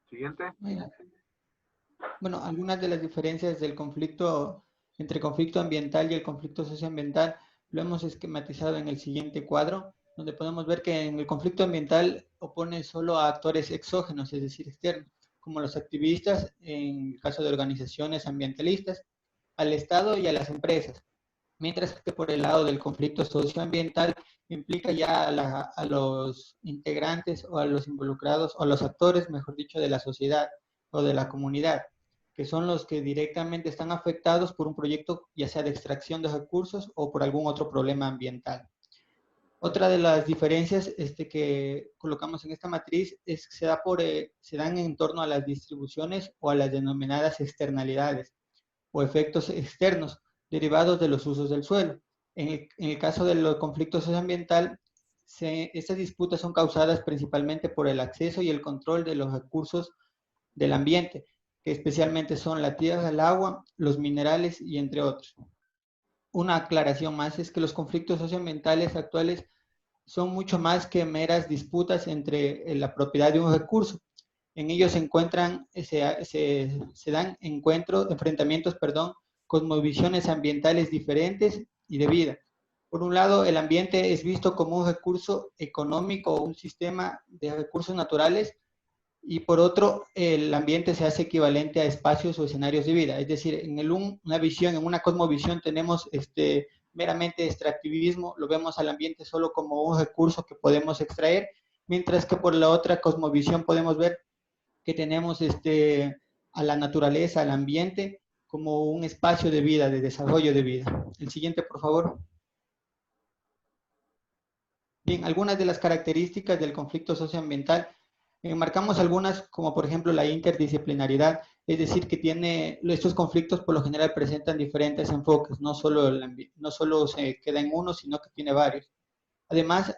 Siguiente. Bueno, algunas de las diferencias del conflicto entre conflicto ambiental y el conflicto socioambiental lo hemos esquematizado en el siguiente cuadro, donde podemos ver que en el conflicto ambiental opone solo a actores exógenos, es decir, externos, como los activistas, en el caso de organizaciones ambientalistas, al Estado y a las empresas. Mientras que por el lado del conflicto socioambiental implica ya a los integrantes o a los involucrados o a los actores, mejor dicho, de la sociedad o de la comunidad, que son los que directamente están afectados por un proyecto ya sea de extracción de recursos o por algún otro problema ambiental. Otra de las diferencias que colocamos en esta matriz es que se dan en torno a las distribuciones o a las denominadas externalidades o efectos externos derivados de los usos del suelo. En el caso del conflicto socioambiental, estas disputas son causadas principalmente por el acceso y el control de los recursos del ambiente, que especialmente son la tierra, el agua, los minerales y entre otros. Una aclaración más es que los conflictos socioambientales actuales son mucho más que meras disputas entre la propiedad de un recurso. En ellos se dan enfrentamientos, cosmovisiones ambientales diferentes y de vida. Por un lado, el ambiente es visto como un recurso económico o un sistema de recursos naturales, y por otro, el ambiente se hace equivalente a espacios o escenarios de vida. Es decir, en una cosmovisión tenemos meramente extractivismo, lo vemos al ambiente solo como un recurso que podemos extraer, mientras que por la otra cosmovisión podemos ver que tenemos a la naturaleza, al ambiente, como un espacio de vida, de desarrollo de vida. El siguiente, por favor. Bien, algunas de las características del conflicto socioambiental. Marcamos algunas, como por ejemplo la interdisciplinaridad, es decir, que estos conflictos por lo general presentan diferentes enfoques, no solo se queda en uno, sino que tiene varios. Además,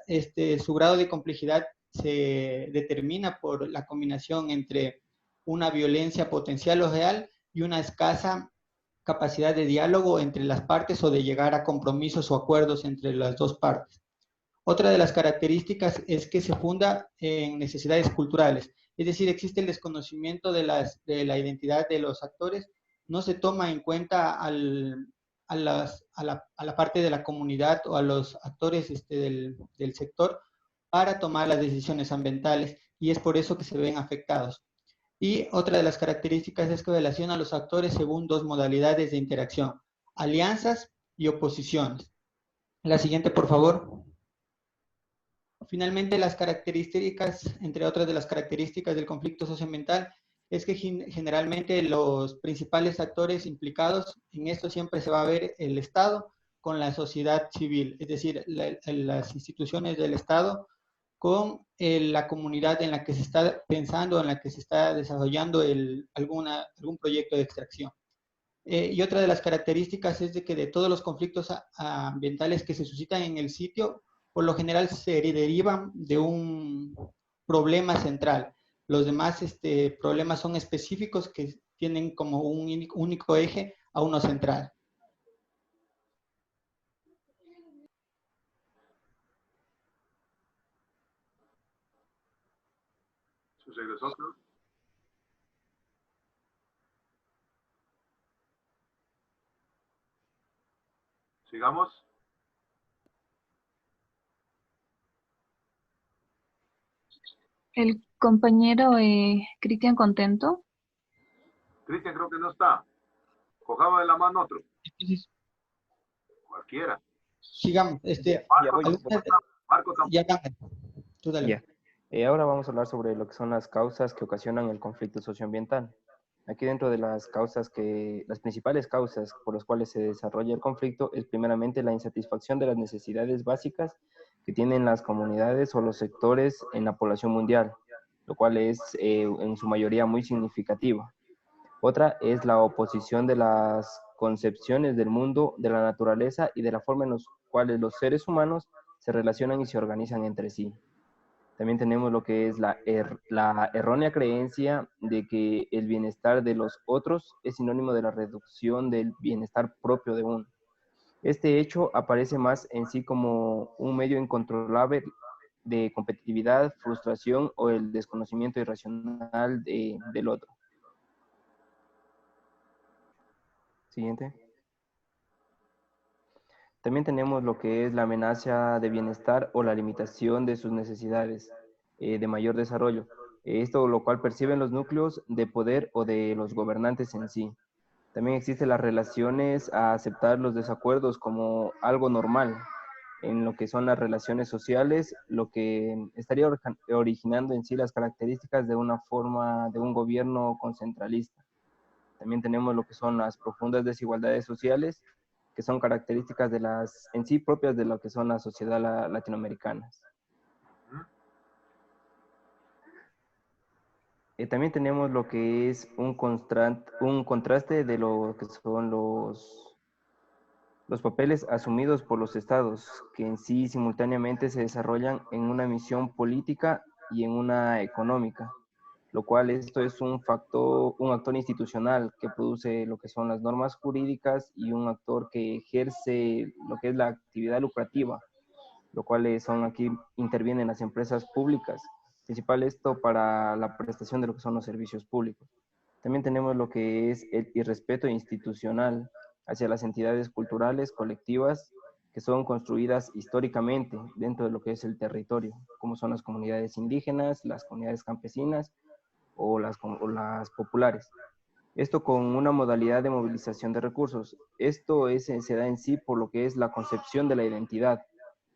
su grado de complejidad se determina por la combinación entre una violencia potencial o real y una escasa capacidad de diálogo entre las partes o de llegar a compromisos o acuerdos entre las dos partes. Otra de las características es que se funda en necesidades culturales, es decir, existe el desconocimiento de la identidad de los actores, no se toma en cuenta a la parte de la comunidad o a los actores del sector para tomar las decisiones ambientales, y es por eso que se ven afectados. Y otra de las características es que relaciona a los actores según dos modalidades de interacción, alianzas y oposiciones. La siguiente, por favor. Finalmente, las características, entre otras de las características del conflicto socioambiental, es que generalmente los principales actores implicados en esto siempre se va a ver el Estado con la sociedad civil, es decir, las instituciones del Estado con la comunidad en la que se está pensando, en la que se está desarrollando algún proyecto de extracción. Y otra de las características es de que de todos los conflictos ambientales que se suscitan en el sitio, por lo general se derivan de un problema central. Los demás problemas son específicos que tienen como un único eje a uno central. ¿Regresó? Sigamos. El compañero Cristian Contento. Cristian creo que no está. Cojaba de la mano otro. Cualquiera. Sigamos. Marco tampoco. Ya, tú dale. Ahora vamos a hablar sobre lo que son las causas que ocasionan el conflicto socioambiental. Aquí dentro de las las principales causas por las cuales se desarrolla el conflicto es primeramente la insatisfacción de las necesidades básicas que tienen las comunidades o los sectores en la población mundial, lo cual es en su mayoría muy significativa. Otra es la oposición de las concepciones del mundo, de la naturaleza y de la forma en la cuales los seres humanos se relacionan y se organizan entre sí. También tenemos lo que es la errónea creencia de que el bienestar de los otros es sinónimo de la reducción del bienestar propio de uno. Este hecho aparece más en sí como un medio incontrolable de competitividad, frustración o el desconocimiento irracional del otro. Siguiente. También tenemos lo que es la amenaza de bienestar o la limitación de sus necesidades de mayor desarrollo. Esto lo cual perciben los núcleos de poder o de los gobernantes en sí. También existen las relaciones a aceptar los desacuerdos como algo normal en lo que son las relaciones sociales, lo que estaría originando en sí las características de una forma de un gobierno concentralista. También tenemos lo que son las profundas desigualdades sociales, que son características en sí propias de lo que son la sociedad latinoamericana. También tenemos lo que es un contraste de lo que son los papeles asumidos por los estados, que en sí simultáneamente se desarrollan en una misión política y en una económica, lo cual esto es un actor institucional que produce lo que son las normas jurídicas y un actor que ejerce lo que es la actividad lucrativa, lo cual intervienen las empresas públicas, principal esto para la prestación de lo que son los servicios públicos. También tenemos lo que es el irrespeto institucional hacia las entidades culturales colectivas que son construidas históricamente dentro de lo que es el territorio, como son las comunidades indígenas, las comunidades campesinas o las populares. Esto con una modalidad de movilización de recursos. Esto se da en sí por lo que es la concepción de la identidad,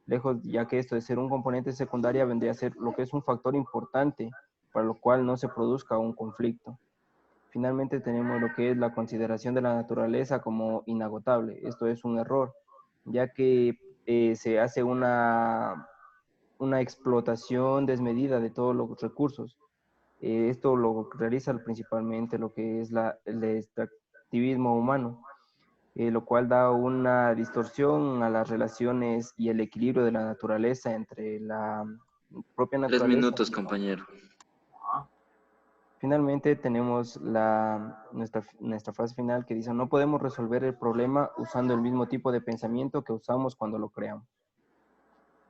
lejos ya que esto de ser un componente secundario vendría a ser lo que es un factor importante para lo cual no se produzca un conflicto. Finalmente tenemos lo que es la consideración de la naturaleza como inagotable. Esto es un error, ya que se hace una explotación desmedida de todos los recursos. Esto lo realiza principalmente lo que es el extractivismo humano, lo cual da una distorsión a las relaciones y el equilibrio de la naturaleza entre la propia naturaleza. 3 minutos, compañero. Finalmente tenemos nuestra frase final que dice: no podemos resolver el problema usando el mismo tipo de pensamiento que usamos cuando lo creamos.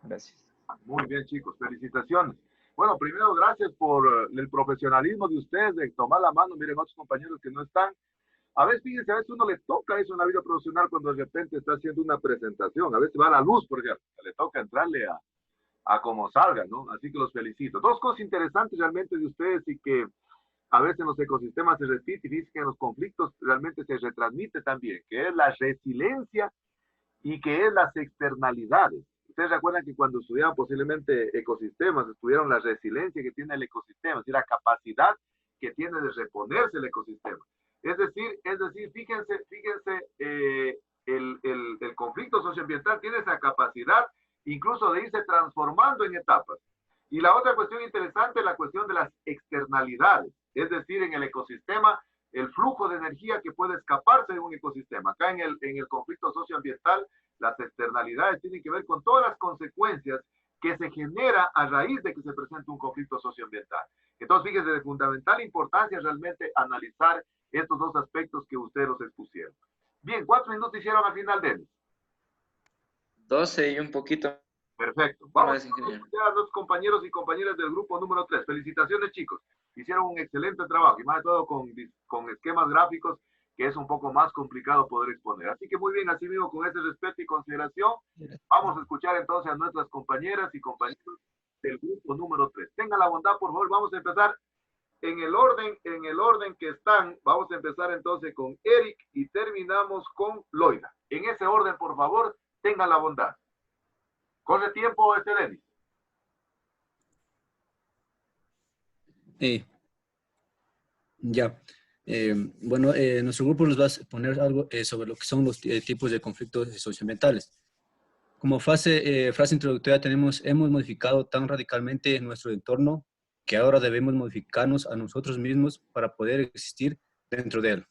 Gracias. Muy bien, chicos, felicitaciones. Bueno, primero, gracias por el profesionalismo de ustedes, de tomar la mano. Miren, otros compañeros que no están. A veces, fíjense, a veces uno le toca eso en la vida profesional cuando de repente está haciendo una presentación. A veces va a la luz, por ejemplo, le toca entrarle a como salga, ¿no? Así que los felicito. Dos cosas interesantes realmente de ustedes y que a veces en los ecosistemas se repite y dicen que en los conflictos realmente se retransmite también, que es la resiliencia y que es las externalidades. Ustedes recuerdan que cuando estudiaban posiblemente ecosistemas, estudiaron la resiliencia que tiene el ecosistema, es decir, la capacidad que tiene de reponerse el ecosistema. Es decir, fíjense, el conflicto socioambiental tiene esa capacidad incluso de irse transformando en etapas. Y la otra cuestión interesante es la cuestión de las externalidades, es decir, en el ecosistema, el flujo de energía que puede escaparse de un ecosistema. Acá en el conflicto socioambiental, las externalidades tienen que ver con todas las consecuencias que se genera a raíz de que se presenta un conflicto socioambiental. Entonces, fíjense, de fundamental importancia realmente analizar estos dos aspectos que ustedes los expusieron. Bien, 4 minutos hicieron al final de él. 12 y un poquito. Perfecto. Vamos a escuchar a los compañeros y compañeras del grupo número 3. Felicitaciones, chicos. Hicieron un excelente trabajo y más de todo con esquemas gráficos que es un poco más complicado poder exponer. Así que muy bien, así mismo, con ese respeto y consideración, vamos a escuchar entonces a nuestras compañeras y compañeros del grupo número 3. Tengan la bondad, por favor, vamos a empezar en el orden que están. Vamos a empezar entonces con Eric y terminamos con Loida. En ese orden, por favor, tengan la bondad. ¿Corre tiempo, Denis? Ya. Nuestro grupo nos va a poner algo sobre lo que son los tipos de conflictos socioambientales. Como frase introductoria hemos modificado tan radicalmente nuestro entorno que ahora debemos modificarnos a nosotros mismos para poder existir dentro de él.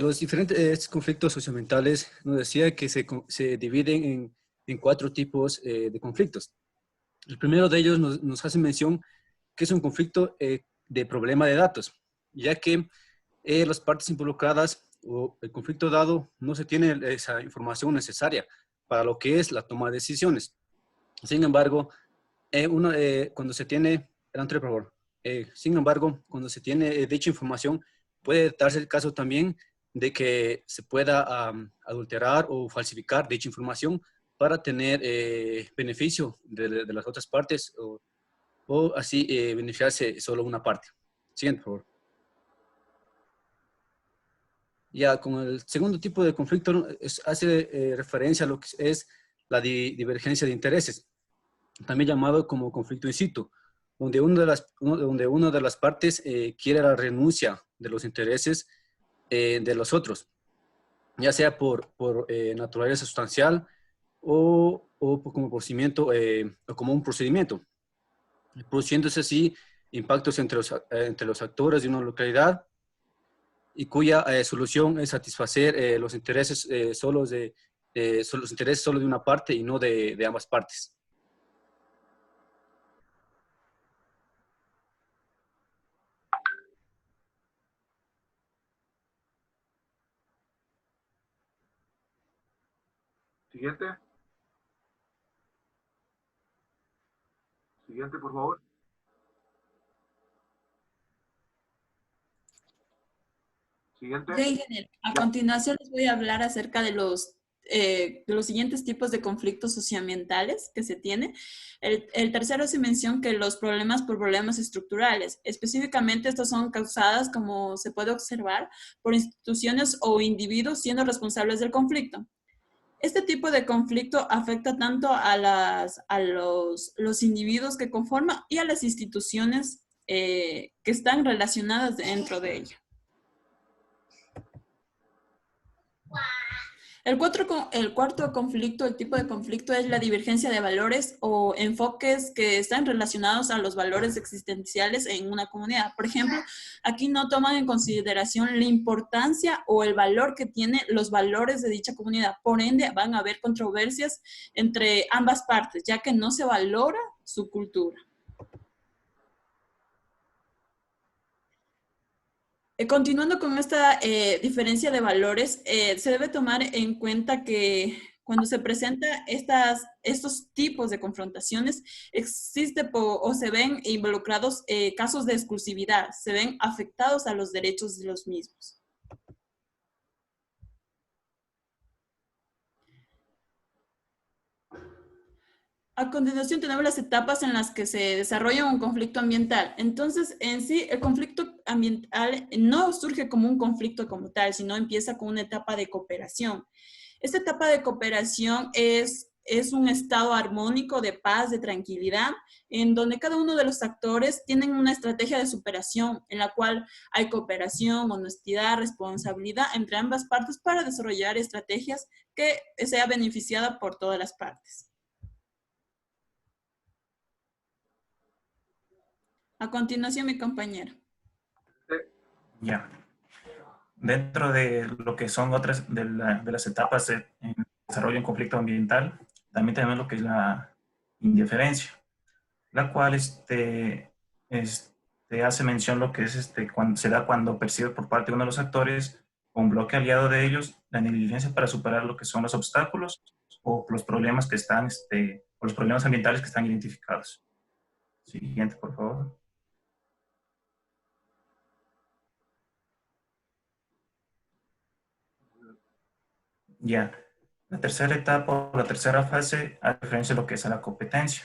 Los diferentes conflictos socioambientales nos decía que se dividen en 4 tipos de conflictos. El primero de ellos nos hace mención que es un conflicto de problema de datos, ya que las partes involucradas o el conflicto dado no se tiene esa información necesaria para lo que es la toma de decisiones. Sin embargo, cuando se tiene, cuando se tiene dicha información, puede darse el caso también de que se pueda adulterar o falsificar dicha información para tener beneficio de las otras partes o así beneficiarse solo una parte. Siguiente, por favor. Ya, con el segundo tipo de conflicto hace referencia a lo que es la divergencia de intereses, también llamado como conflicto in situ, donde una de las partes quiere la renuncia de los intereses de los otros, ya sea por naturaleza sustancial o como procedimiento o como un procedimiento, produciéndose así impactos entre los actores de una localidad y cuya solución es satisfacer los intereses solo de una parte y no de ambas partes. Siguiente. Siguiente, por favor. Siguiente. Ya, ingeniero. A continuación les voy a hablar acerca de los siguientes tipos de conflictos socioambientales que se tiene. El tercero se menciona que los problemas por problemas estructurales. Específicamente, estos son causadas, como se puede observar, por instituciones o individuos siendo responsables del conflicto. Este tipo de conflicto afecta tanto a los individuos que conforman y a las instituciones que están relacionadas dentro de ella. El cuarto conflicto, el tipo de conflicto es la divergencia de valores o enfoques que están relacionados a los valores existenciales en una comunidad. Por ejemplo, aquí no toman en consideración la importancia o el valor que tienen los valores de dicha comunidad. Por ende, van a haber controversias entre ambas partes, ya que no se valora su cultura. Continuando con esta diferencia de valores, se debe tomar en cuenta que cuando se presentan estos tipos de confrontaciones, existe o se ven involucrados casos de exclusividad, se ven afectados a los derechos de los mismos. A continuación tenemos las etapas en las que se desarrolla un conflicto ambiental. Entonces, en sí, el conflicto ambiental no surge como un conflicto como tal, sino empieza con una etapa de cooperación. Esta etapa de cooperación es un estado armónico de paz, de tranquilidad, en donde cada uno de los actores tienen una estrategia de superación, en la cual hay cooperación, honestidad, responsabilidad entre ambas partes para desarrollar estrategias que sea beneficiada por todas las partes. A continuación, mi compañero. Ya. Dentro de lo que son otras de las etapas de desarrollo en conflicto ambiental, también tenemos lo que es la indiferencia, la cual hace mención lo que es cuando se da cuando percibe por parte de uno de los actores o un bloque aliado de ellos la negligencia para superar lo que son los obstáculos o los problemas que están, o los problemas ambientales que están identificados. Siguiente, por favor. Ya, la tercera etapa o la tercera fase hace referencia a lo que es a la competencia.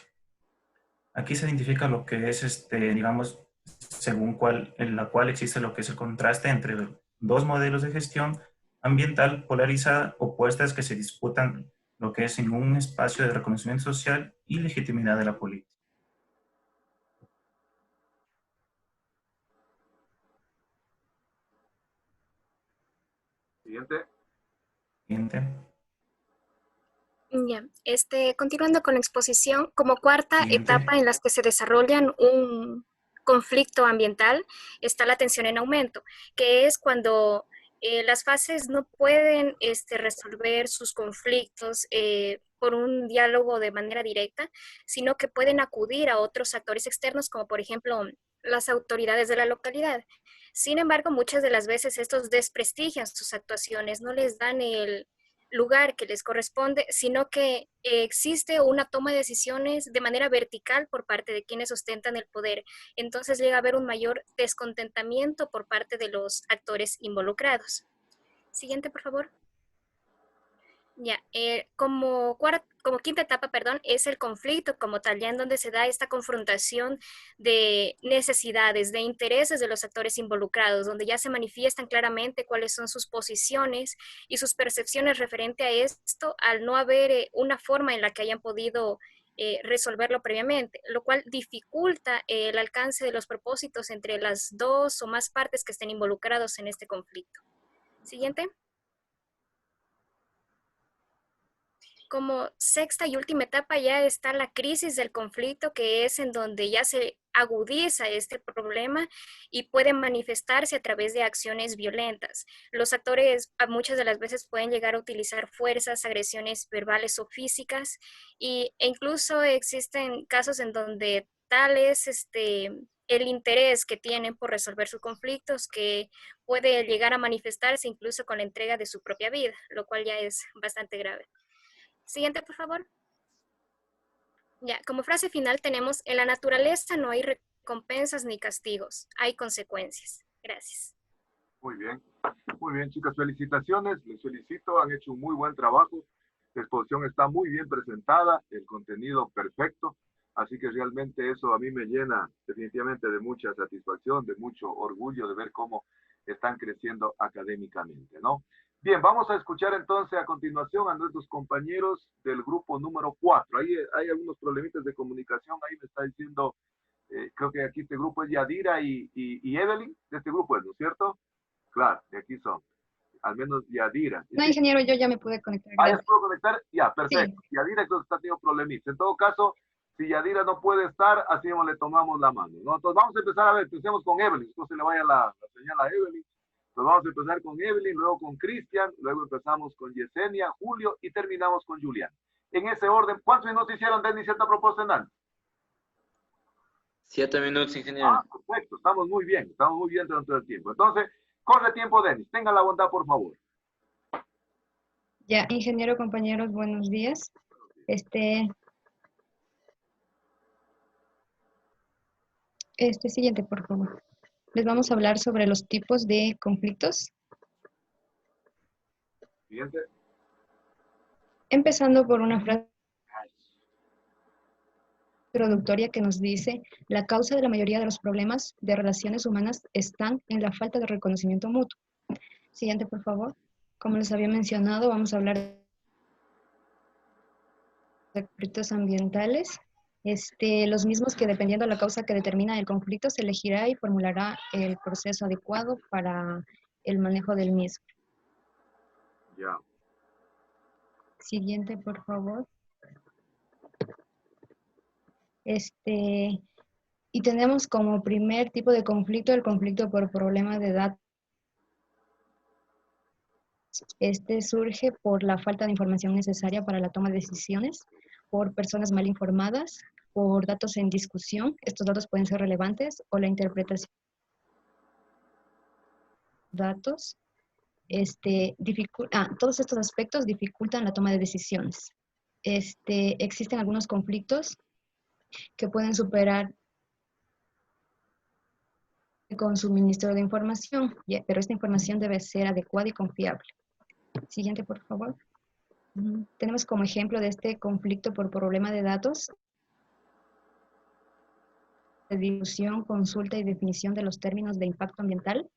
Aquí se identifica lo que es, digamos, según la cual existe lo que es el contraste entre dos modelos de gestión ambiental polarizada opuestas que se disputan lo que es en un espacio de reconocimiento social y legitimidad de la política. Siguiente. Siguiente. Ya, continuando con la exposición, como cuarta Siguiente. etapa en la que se desarrollan un conflicto ambiental está la tensión en aumento, que es cuando las fases no pueden resolver sus conflictos por un diálogo de manera directa, sino que pueden acudir a otros actores externos, como por ejemplo las autoridades de la localidad. Sin embargo, muchas de las veces estos desprestigian sus actuaciones, no les dan el lugar que les corresponde, sino que existe una toma de decisiones de manera vertical por parte de quienes ostentan el poder. Entonces llega a haber un mayor descontentamiento por parte de los actores involucrados. Siguiente, por favor. Ya, como quinta etapa, perdón, es el conflicto como tal, ya en donde se da esta confrontación de necesidades, de intereses de los actores involucrados, donde ya se manifiestan claramente cuáles son sus posiciones y sus percepciones referente a esto, al no haber una forma en la que hayan podido resolverlo previamente, lo cual dificulta el alcance de los propósitos entre las dos o más partes que estén involucrados en este conflicto. Siguiente. Como sexta y última etapa ya está la crisis del conflicto, que es en donde ya se agudiza este problema y puede manifestarse a través de acciones violentas. Los actores muchas de las veces pueden llegar a utilizar fuerzas, agresiones verbales o físicas, e incluso existen casos en donde tal es el interés que tienen por resolver sus conflictos que puede llegar a manifestarse incluso con la entrega de su propia vida, lo cual ya es bastante grave. Siguiente, por favor. Ya, como frase final tenemos, en la naturaleza no hay recompensas ni castigos, hay consecuencias. Gracias. Muy bien, chicas, felicitaciones, les felicito, han hecho un muy buen trabajo, la exposición está muy bien presentada, el contenido perfecto, así que realmente eso a mí me llena definitivamente de mucha satisfacción, de mucho orgullo de ver cómo están creciendo académicamente, ¿no? Bien, vamos a escuchar entonces a continuación a nuestros compañeros del grupo número 4. Ahí hay algunos problemitas de comunicación, ahí me está diciendo, creo que aquí este grupo es Yadira y Evelyn, de este grupo, ¿no es cierto? Claro, de aquí son, al menos Yadira. No, ingeniero, yo ya me pude conectar. Ah, ¿ya se pudo conectar? Ya, perfecto. Sí. Yadira creo que está teniendo problemitas. En todo caso, si Yadira no puede estar, así mismo le tomamos la mano, ¿no? Entonces vamos a empezar a ver, empecemos con Evelyn, no se le vaya la señal a Evelyn. Entonces vamos a empezar con Evelyn, luego con Cristian, luego empezamos con Yesenia, Julio y terminamos con Julián. En ese orden, ¿cuántos minutos hicieron de iniciativa proporcional? 7 minutos, ingeniero. Ah, perfecto, estamos muy bien dentro del tiempo. Entonces, corre tiempo, Denis, tenga la bondad, por favor. Ya, ingeniero, compañeros, buenos días. Siguiente, por favor. Les vamos a hablar sobre los tipos de conflictos. Siguiente. Empezando por una frase introductoria que nos dice, la causa de la mayoría de los problemas de relaciones humanas están en la falta de reconocimiento mutuo. Siguiente, por favor. Como les había mencionado, vamos a hablar de conflictos ambientales. Los mismos que dependiendo de la causa que determina el conflicto, se elegirá y formulará el proceso adecuado para el manejo del mismo. Ya. Siguiente, por favor. Y tenemos como primer tipo de conflicto el conflicto por problema de datos. Surge por la falta de información necesaria para la toma de decisiones, por personas mal informadas, por datos en discusión. Estos datos pueden ser relevantes o la interpretación de datos. Todos estos aspectos dificultan la toma de decisiones. Existen algunos conflictos que pueden superar con suministro de información, pero esta información debe ser adecuada y confiable. Siguiente, por favor. Tenemos como ejemplo de este conflicto por problema de datos, de difusión, consulta y definición de los términos de impacto ambiental,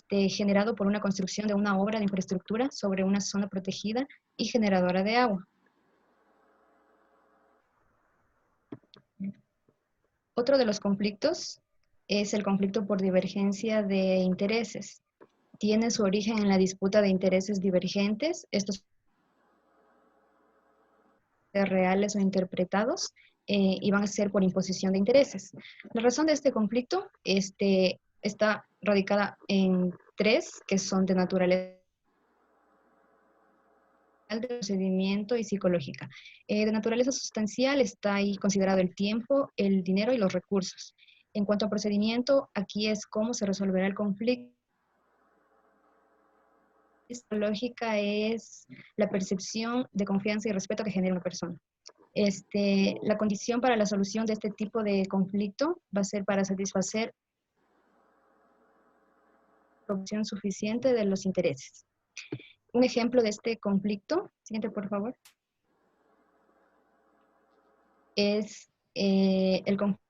generado por una construcción de una obra de infraestructura sobre una zona protegida y generadora de agua. Otro de los conflictos es el conflicto por divergencia de intereses. tiene su origen en la disputa de intereses divergentes, estos reales o interpretados, y van a ser por imposición de intereses. La razón de este conflicto está radicada en tres, que son de naturaleza de procedimiento y psicológica. De naturaleza sustancial está ahí considerado el tiempo, el dinero y los recursos. En cuanto a procedimiento, aquí es cómo se resolverá el conflicto. La lógica es la percepción de confianza y respeto que genera una persona. La condición para la solución de este tipo de conflicto va a ser para satisfacer la proporción suficiente de los intereses. Un ejemplo de este conflicto, siguiente por favor, es el conflicto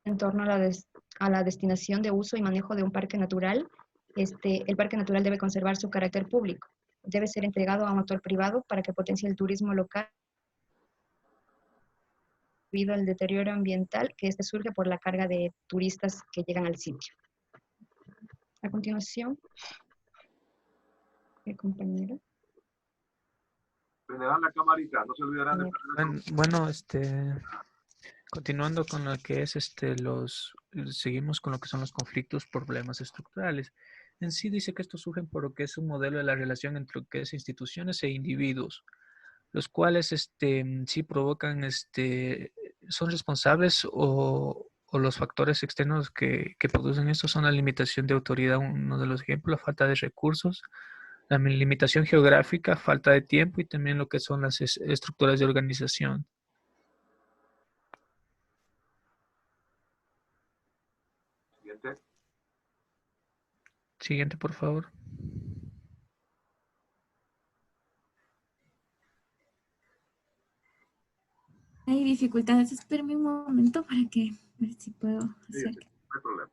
en torno a la destinación de uso y manejo de un parque natural. El parque natural debe conservar su carácter público. Debe ser entregado a un actor privado para que potencie el turismo local debido al deterioro ambiental que surge por la carga de turistas que llegan al sitio. A continuación, mi compañero. Prenderán la camarita, no se olvidarán de... Bueno, continuando con lo que es seguimos con lo que son los conflictos, problemas estructurales. En sí dice que estos surgen por lo que es un modelo de la relación entre lo que es instituciones e individuos, los cuales sí provocan, son responsables o los factores externos que producen esto son la limitación de autoridad, uno de los ejemplos, la falta de recursos, la limitación geográfica, falta de tiempo y también lo que son las estructuras de organización. Siguiente, por favor. Hay dificultades. Espérame un momento para que a ver si puedo hacer. Sí, no hay problema.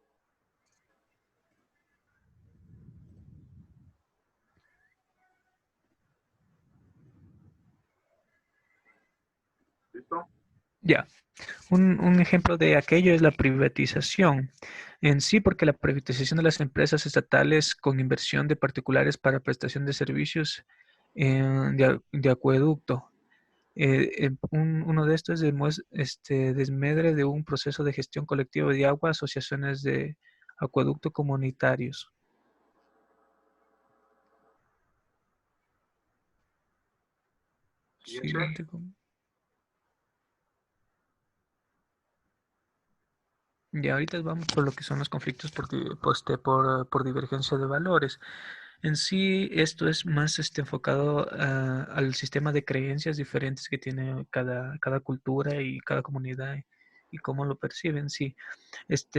¿Listo? Ya. Un ejemplo de aquello es la privatización en sí, porque la privatización de las empresas estatales con inversión de particulares para prestación de servicios de acueducto. Uno de estos es desmedre de un proceso de gestión colectiva de agua, asociaciones de acueducto comunitarios. Siguiente. Y ahorita vamos por lo que son los conflictos por divergencia de valores. En sí, esto es más enfocado al sistema de creencias diferentes que tiene cada cultura y cada comunidad y cómo lo perciben. Sí,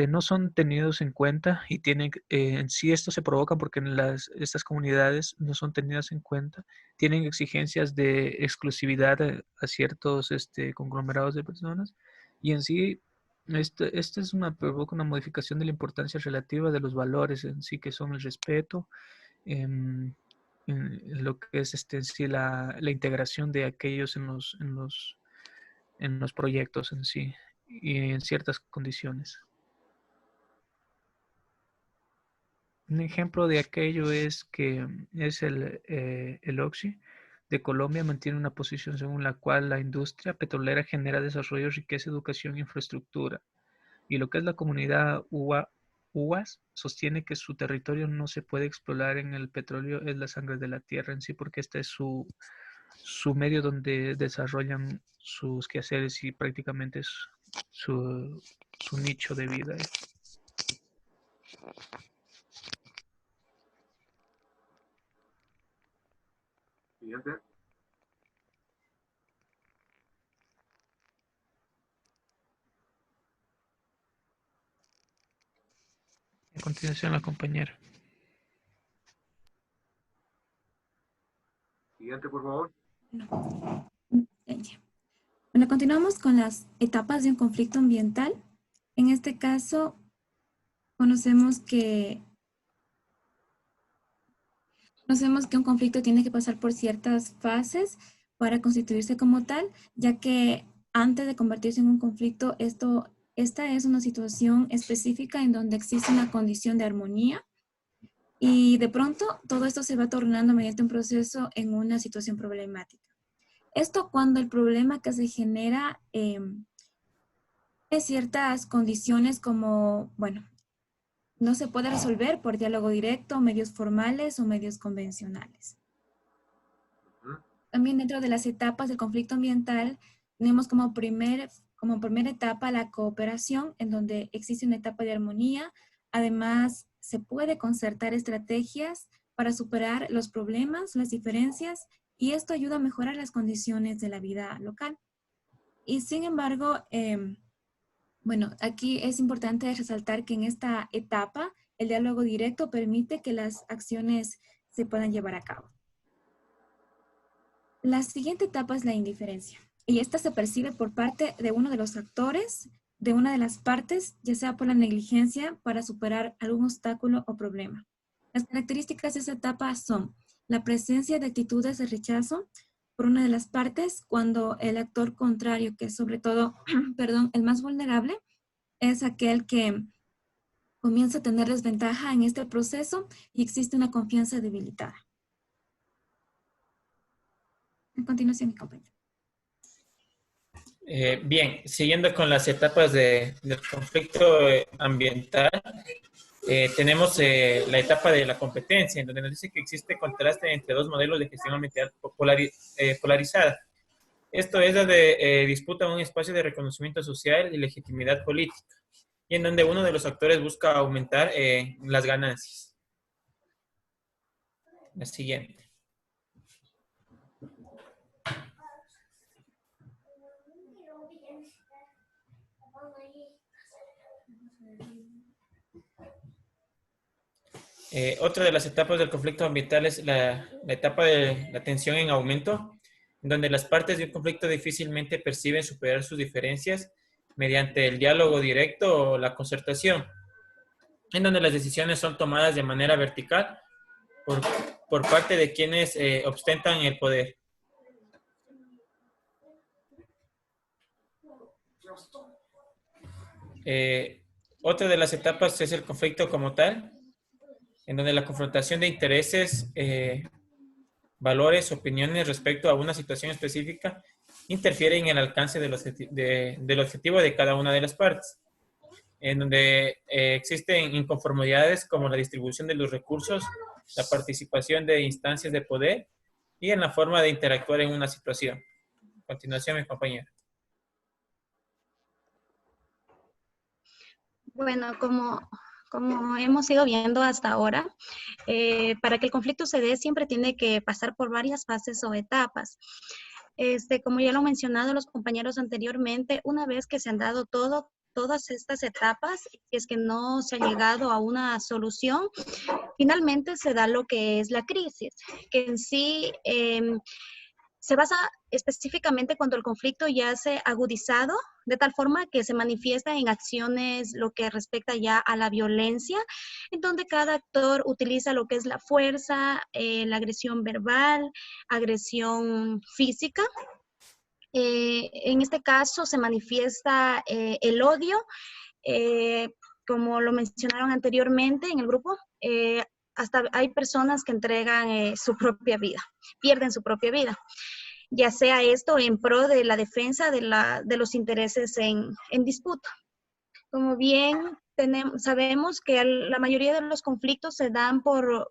no son tenidos en cuenta y en sí esto se provoca porque estas comunidades no son tenidas en cuenta, tienen exigencias de exclusividad a ciertos conglomerados de personas y en sí provoca una modificación de la importancia relativa de los valores en sí, que son el respeto, en lo que es en sí la integración de aquellos en los proyectos en sí y en ciertas condiciones. Un ejemplo de aquello es que es el OXI de Colombia mantiene una posición según la cual la industria petrolera genera desarrollo, riqueza, educación e infraestructura. Y lo que es la comunidad UAS sostiene que su territorio no se puede explorar en el petróleo, es la sangre de la tierra en sí, porque este es su medio donde desarrollan sus quehaceres y prácticamente es su nicho de vida. Siguiente. A continuación, la compañera. Siguiente, por favor. Bueno, continuamos con las etapas de un conflicto ambiental. En este caso, conocemos que un conflicto tiene que pasar por ciertas fases para constituirse como tal, ya que antes de convertirse en un conflicto, esta es una situación específica en donde existe una condición de armonía y de pronto todo esto se va tornando mediante un proceso en una situación problemática. Esto cuando el problema que se genera es ciertas condiciones como, bueno, no se puede resolver por diálogo directo, medios formales o medios convencionales. También dentro de las etapas del conflicto ambiental tenemos como primera etapa la cooperación, en donde existe una etapa de armonía. Además, se puede concertar estrategias para superar los problemas, las diferencias, y esto ayuda a mejorar las condiciones de la vida local. Y sin embargo, bueno, aquí es importante resaltar que en esta etapa el diálogo directo permite que las acciones se puedan llevar a cabo. La siguiente etapa es la indiferencia, y esta se percibe por parte de uno de los actores, de una de las partes, ya sea por la negligencia para superar algún obstáculo o problema. Las características de esta etapa son la presencia de actitudes de rechazo por una de las partes, cuando el actor contrario, que es sobre todo, perdón, el más vulnerable, es aquel que comienza a tener desventaja en este proceso y existe una confianza debilitada. A continuación, mi compañero. Bien, siguiendo con las etapas del conflicto ambiental, tenemos la etapa de la competencia, en donde nos dice que existe contraste entre dos modelos de gestión ambiental polarizada. Esto es la de disputa un espacio de reconocimiento social y legitimidad política, y en donde uno de los actores busca aumentar las ganancias. La siguiente. Otra de las etapas del conflicto ambiental es la etapa de la tensión en aumento, en donde las partes de un conflicto difícilmente perciben superar sus diferencias mediante el diálogo directo o la concertación, en donde las decisiones son tomadas de manera vertical por parte de quienes ostentan el poder. Otra de las etapas es el conflicto como tal, en donde la confrontación de intereses, valores, opiniones respecto a una situación específica interfiere en el alcance del objetivo de cada una de las partes, en donde existen inconformidades como la distribución de los recursos, la participación de instancias de poder y en la forma de interactuar en una situación. A continuación, mi compañera. Bueno, como hemos ido viendo hasta ahora, para que el conflicto se dé siempre tiene que pasar por varias fases o etapas. Como ya lo han mencionado los compañeros anteriormente, una vez que se han dado todas estas etapas, si es que no se ha llegado a una solución, finalmente se da lo que es la crisis, que en sí se basa específicamente cuando el conflicto ya se ha agudizado, de tal forma que se manifiesta en acciones lo que respecta ya a la violencia, en donde cada actor utiliza lo que es la fuerza, la agresión verbal, agresión física. En este caso se manifiesta el odio, como lo mencionaron anteriormente en el grupo, hasta hay personas que entregan su propia vida, pierden su propia vida, ya sea esto en pro de la defensa de los intereses en disputa. Como bien sabemos que la mayoría de los conflictos se dan por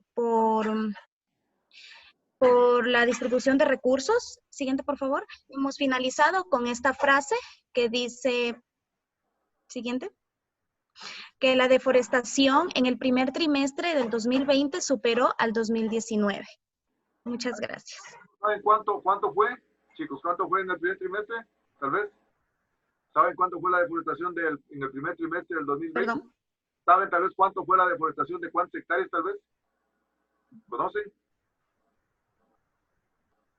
la distribución de recursos. Siguiente, por favor. Hemos finalizado con esta frase que dice, siguiente, que la deforestación en el primer trimestre del 2020 superó al 2019. Muchas gracias. ¿Saben cuánto fue, chicos? ¿Cuánto fue en el primer trimestre? Tal vez. ¿Saben cuánto fue la deforestación en el primer trimestre del 2020? ¿Perdón? ¿Saben tal vez cuánto fue la deforestación de cuántos hectáreas tal vez? ¿Conocen?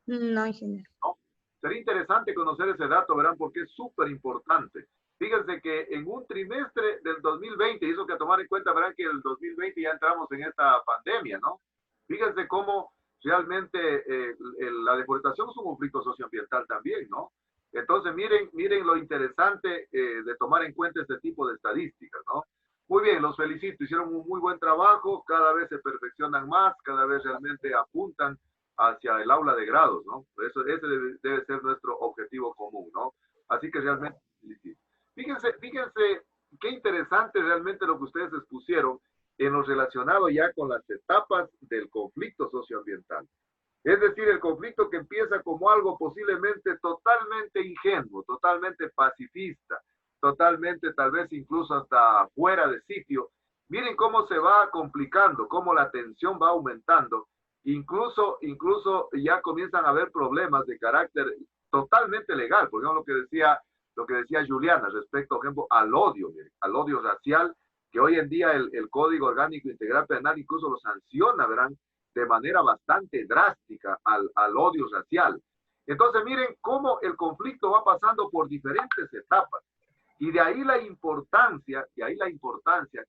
No, ingeniero. No. Sería interesante conocer ese dato, verán, porque es súper importante. Fíjense que en un trimestre del 2020, y eso que a tomar en cuenta, verán que el 2020 ya entramos en esta pandemia, ¿no? Fíjense cómo realmente la deforestación es un conflicto socioambiental también, ¿no? Entonces, miren lo interesante de tomar en cuenta este tipo de estadísticas, ¿no? Muy bien, los felicito, hicieron un muy buen trabajo, cada vez se perfeccionan más, cada vez realmente apuntan hacia el aula de grados, ¿no? Ese debe ser nuestro objetivo común, ¿no? Así que realmente felicito. Fíjense qué interesante realmente lo que ustedes expusieron en lo relacionado ya con las etapas del conflicto socioambiental. Es decir, el conflicto que empieza como algo posiblemente totalmente ingenuo, totalmente pacifista, totalmente tal vez incluso hasta fuera de sitio. Miren cómo se va complicando, cómo la tensión va aumentando. Incluso ya comienzan a haber problemas de carácter totalmente legal. Por ejemplo, lo que decía Juliana respecto, por ejemplo, al odio, miren, al odio racial, que hoy en día el Código Orgánico Integral Penal incluso lo sanciona, verán, de manera bastante drástica al odio racial. Entonces, miren cómo el conflicto va pasando por diferentes etapas. Y de ahí la importancia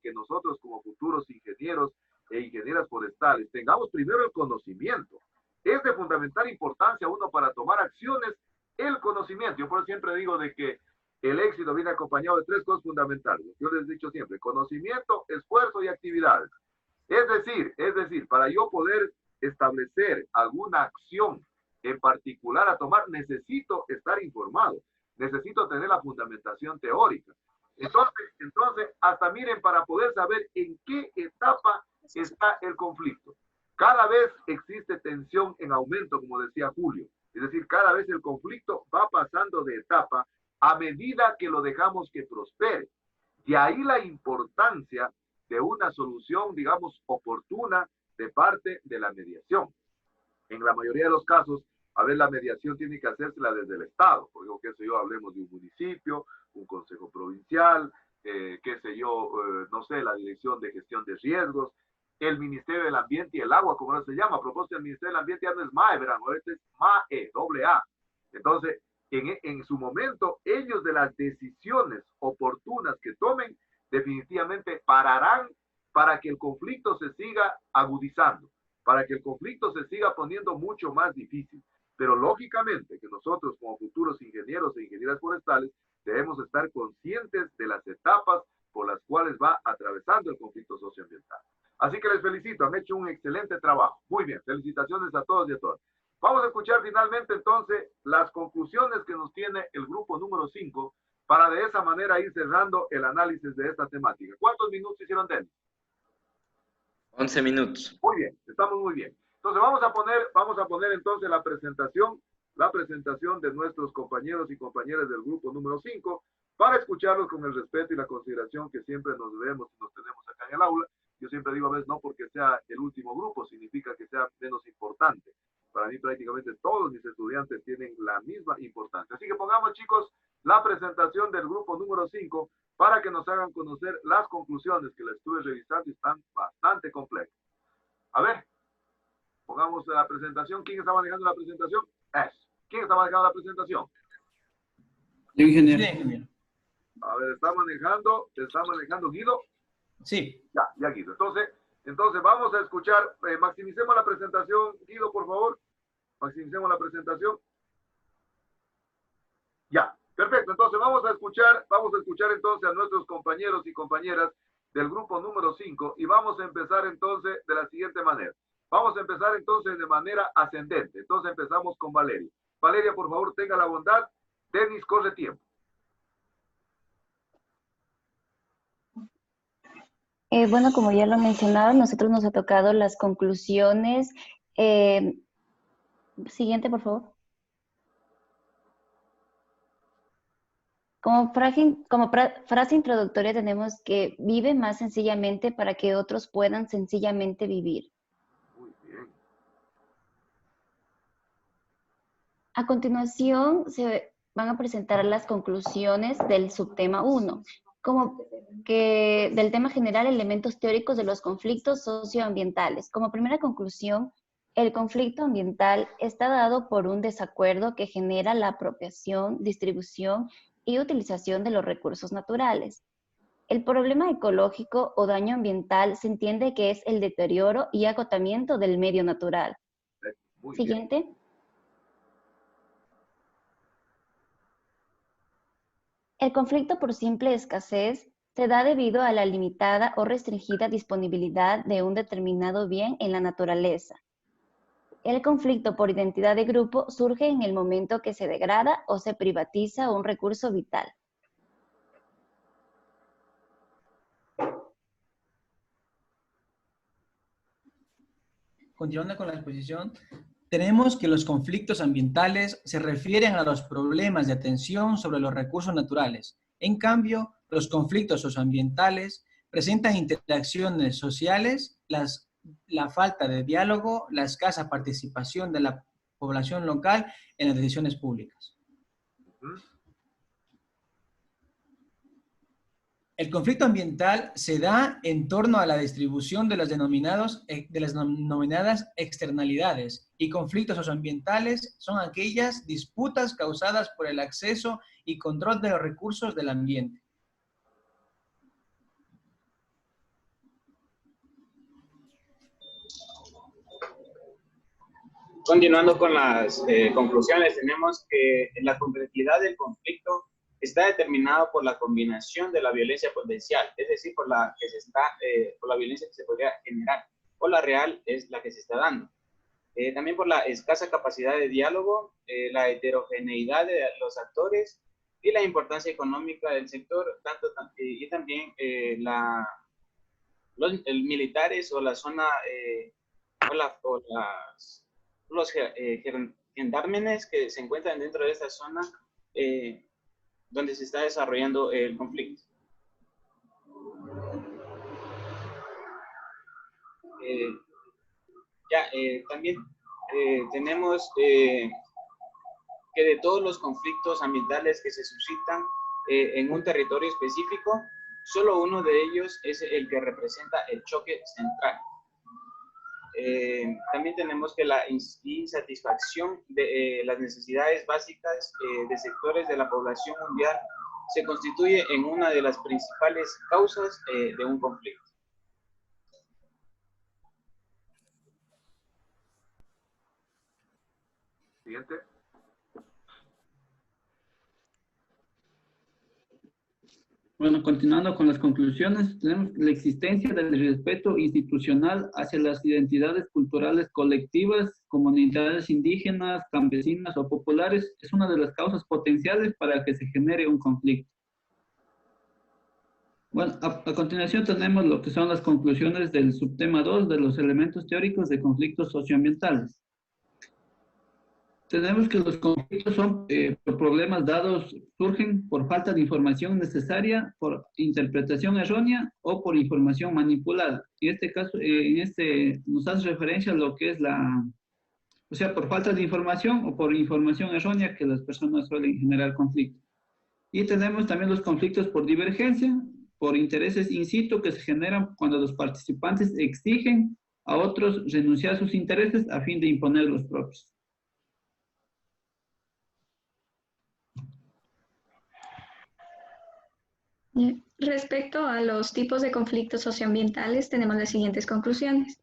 que nosotros como futuros ingenieros e ingenieras forestales tengamos primero el conocimiento. Es de fundamental importancia uno para tomar acciones, el conocimiento. Yo por eso siempre digo de que el éxito viene acompañado de 3 cosas fundamentales. Yo les he dicho siempre, conocimiento, esfuerzo y actividades. Es decir, para yo poder establecer alguna acción en particular a tomar, necesito estar informado, necesito tener la fundamentación teórica. Entonces, hasta miren, para poder saber en qué etapa está el conflicto. Cada vez existe tensión en aumento, como decía Julio. Es decir, cada vez el conflicto va pasando de etapa a medida que lo dejamos que prospere. De ahí la importancia de una solución, digamos, oportuna de parte de la mediación. En la mayoría de los casos, a ver, la mediación tiene que hacérsela desde el Estado. Por ejemplo, qué sé yo, hablemos de un municipio, un consejo provincial, qué sé yo, no sé, la Dirección de Gestión de Riesgos, el Ministerio del Ambiente y el Agua, como no se llama. A propósito, el Ministerio del Ambiente ya no es MAE, verán, ahora este es MAE, doble A. Entonces, en su momento, ellos de las decisiones oportunas que tomen, definitivamente pararán para que el conflicto se siga agudizando, para que el conflicto se siga poniendo mucho más difícil. Pero lógicamente que nosotros como futuros ingenieros e ingenieras forestales debemos estar conscientes de las etapas por las cuales va atravesando el conflicto socioambiental. Así que les felicito, han hecho un excelente trabajo. Muy bien, felicitaciones a todos y a todas. Vamos a escuchar finalmente entonces las conclusiones que nos tiene el grupo número 5 para de esa manera ir cerrando el análisis de esta temática. ¿Cuántos minutos hicieron, Denis? 11 minutos. Muy bien, estamos muy bien. Entonces vamos a poner entonces la presentación de nuestros compañeros y compañeras del grupo número 5 para escucharlos con el respeto y la consideración que siempre nos debemos y nos tenemos acá en el aula. Yo siempre digo a veces no porque sea el último grupo, significa que sea menos importante. Para mí prácticamente todos mis estudiantes tienen la misma importancia. Así que pongamos, chicos, la presentación del grupo número 5 para que nos hagan conocer las conclusiones que les estuve revisando y están bastante complejas. A ver, pongamos la presentación. ¿Quién está manejando la presentación? ¿Quién está manejando la presentación? Yo, ingeniero. A ver, ¿está manejando Guido? Sí. Ya Guido. Entonces vamos a escuchar, maximicemos la presentación, Guido, por favor. Maximicemos la presentación. Ya, perfecto. Entonces vamos a escuchar entonces a nuestros compañeros y compañeras del grupo número 5 y vamos a empezar entonces de la siguiente manera. Vamos a empezar entonces de manera ascendente. Entonces empezamos con Valeria. Valeria, por favor, tenga la bondad. Denis, corre tiempo. Bueno, como ya lo mencionaba, nosotros nos ha tocado las conclusiones. Siguiente, por favor. Como frase introductoria tenemos que vive más sencillamente para que otros puedan sencillamente vivir. Muy bien. A continuación se van a presentar las conclusiones del subtema 1. Como que del tema general, elementos teóricos de los conflictos socioambientales. Como primera conclusión, el conflicto ambiental está dado por un desacuerdo que genera la apropiación, distribución y utilización de los recursos naturales. El problema ecológico o daño ambiental se entiende que es el deterioro y agotamiento del medio natural. Siguiente. El conflicto por simple escasez se da debido a la limitada o restringida disponibilidad de un determinado bien en la naturaleza. El conflicto por identidad de grupo surge en el momento que se degrada o se privatiza un recurso vital. Continuando con la exposición, tenemos que los conflictos ambientales se refieren a los problemas de atención sobre los recursos naturales. En cambio, los conflictos socioambientales presentan interacciones sociales, la falta de diálogo, la escasa participación de la población local en las decisiones públicas. El conflicto ambiental se da en torno a la distribución de las denominadas externalidades, y conflictos socioambientales son aquellas disputas causadas por el acceso y control de los recursos del ambiente. Continuando con las conclusiones, tenemos que la complejidad del conflicto está determinado por la combinación de la violencia potencial, es decir, por la violencia que se podría generar, o la real es la que se está dando. También por la escasa capacidad de diálogo, la heterogeneidad de los actores y la importancia económica del sector, y también los militares o la zona los gendarmes que se encuentran dentro de esta zona donde se está desarrollando el conflicto. También tenemos que de todos los conflictos ambientales que se suscitan en un territorio específico, solo uno de ellos es el que representa el choque central. También tenemos que la insatisfacción de las necesidades básicas de sectores de la población mundial se constituye en una de las principales causas de un conflicto. Siguiente. Bueno, continuando con las conclusiones, tenemos la existencia del respeto institucional hacia las identidades culturales colectivas, comunidades indígenas, campesinas o populares, es una de las causas potenciales para que se genere un conflicto. Bueno, a continuación tenemos lo que son las conclusiones del subtema 2 de los elementos teóricos de conflictos socioambientales. Tenemos que los conflictos son por problemas dados, surgen por falta de información necesaria, por interpretación errónea o por información manipulada. En este caso, nos hace referencia a lo que es por falta de información o por información errónea que las personas suelen generar conflictos. Y tenemos también los conflictos por divergencia, por intereses in situ que se generan cuando los participantes exigen a otros renunciar a sus intereses a fin de imponer los propios. Respecto a los tipos de conflictos socioambientales, tenemos las siguientes conclusiones.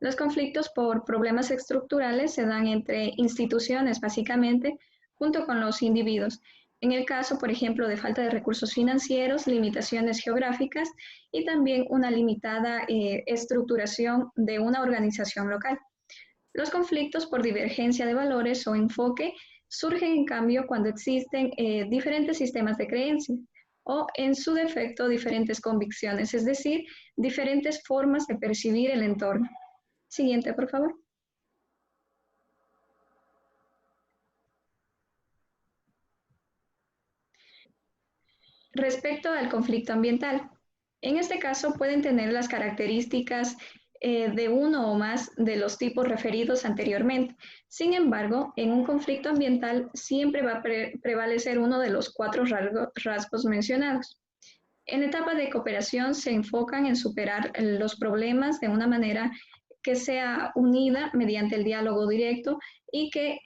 Los conflictos por problemas estructurales se dan entre instituciones, básicamente, junto con los individuos. En el caso, por ejemplo, de falta de recursos financieros, limitaciones geográficas y también una limitada estructuración de una organización local. Los conflictos por divergencia de valores o enfoque surgen, en cambio, cuando existen diferentes sistemas de creencias, o en su defecto diferentes convicciones, es decir, diferentes formas de percibir el entorno. Siguiente, por favor. Respecto al conflicto ambiental, en este caso pueden tener las características de uno o más de los tipos referidos anteriormente. Sin embargo, en un conflicto ambiental siempre va a prevalecer uno de los 4 rasgos mencionados. En etapa de cooperación se enfocan en superar los problemas de una manera que sea unida mediante el diálogo directo y que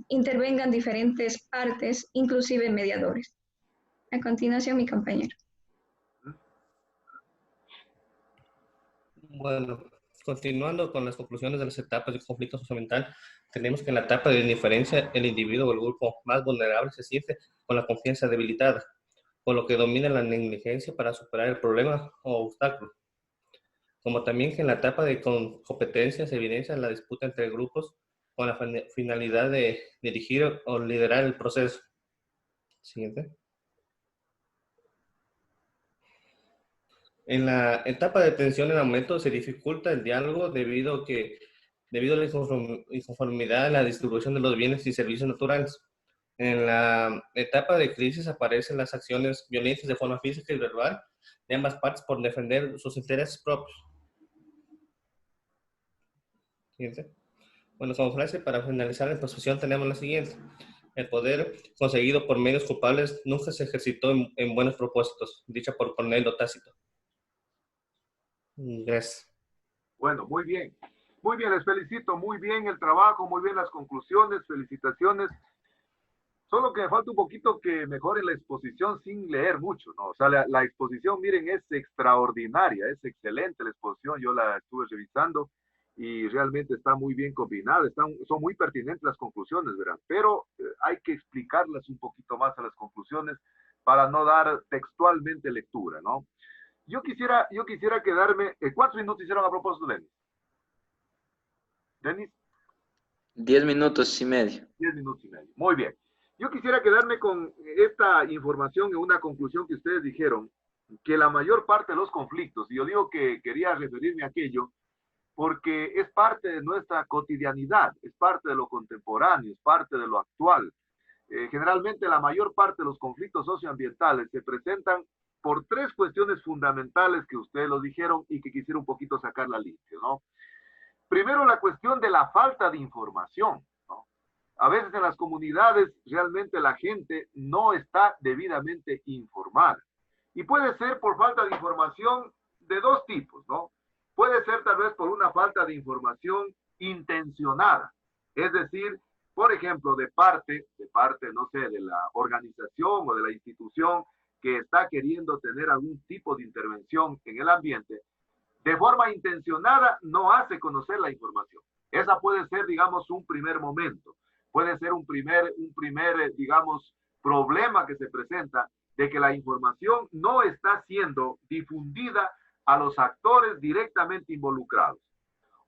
intervengan diferentes partes, inclusive mediadores. A continuación, mi compañero. Bueno, continuando con las conclusiones de las etapas del conflicto socioambiental, tenemos que en la etapa de indiferencia, el individuo o el grupo más vulnerable se siente con la confianza debilitada, por lo que domina la negligencia para superar el problema o obstáculo. Como también que en la etapa de competencia se evidencia la disputa entre grupos con la finalidad de dirigir o liderar el proceso. Siguiente. En la etapa de tensión en aumento se dificulta el diálogo debido a la inconformidad en la distribución de los bienes y servicios naturales. En la etapa de crisis aparecen las acciones violentas de forma física y verbal de ambas partes por defender sus intereses propios. Siguiente. Bueno, como frase para finalizar la exposición tenemos la siguiente. El poder conseguido por medios culpables nunca se ejercitó en buenos propósitos, dicha por Cornelio Tácito. Gracias. Bueno, muy bien. Muy bien, les felicito. Muy bien el trabajo, muy bien las conclusiones. Felicitaciones. Solo que me falta un poquito que mejoren la exposición sin leer mucho, ¿no? O sea, la exposición, miren, es extraordinaria, es excelente la exposición. Yo la estuve revisando y realmente está muy bien combinada. Son muy pertinentes las conclusiones, ¿verdad? Pero hay que explicarlas un poquito más a las conclusiones para no dar textualmente lectura, ¿no? Yo quisiera quedarme... ¿Cuántos minutos hicieron a propósito, Denis? ¿Denis? 10 minutos y medio. 10 minutos y medio. Muy bien. Yo quisiera quedarme con esta información en una conclusión que ustedes dijeron, que la mayor parte de los conflictos, y yo digo que quería referirme a aquello, porque es parte de nuestra cotidianidad, es parte de lo contemporáneo, es parte de lo actual. Generalmente la mayor parte de los conflictos socioambientales se presentan por tres cuestiones fundamentales que ustedes lo dijeron y que quisiera un poquito sacar la limpia, ¿no? Primero, la cuestión de la falta de información, ¿no? A veces en las comunidades realmente la gente no está debidamente informada. Y puede ser por falta de información de dos tipos, ¿no? Puede ser tal vez por una falta de información intencionada. Es decir, por ejemplo, de parte, no sé, de la organización o de la institución que está queriendo tener algún tipo de intervención en el ambiente, de forma intencionada no hace conocer la información. Esa puede ser, digamos, un primer momento. Puede ser un primer, digamos, problema que se presenta de que la información no está siendo difundida a los actores directamente involucrados.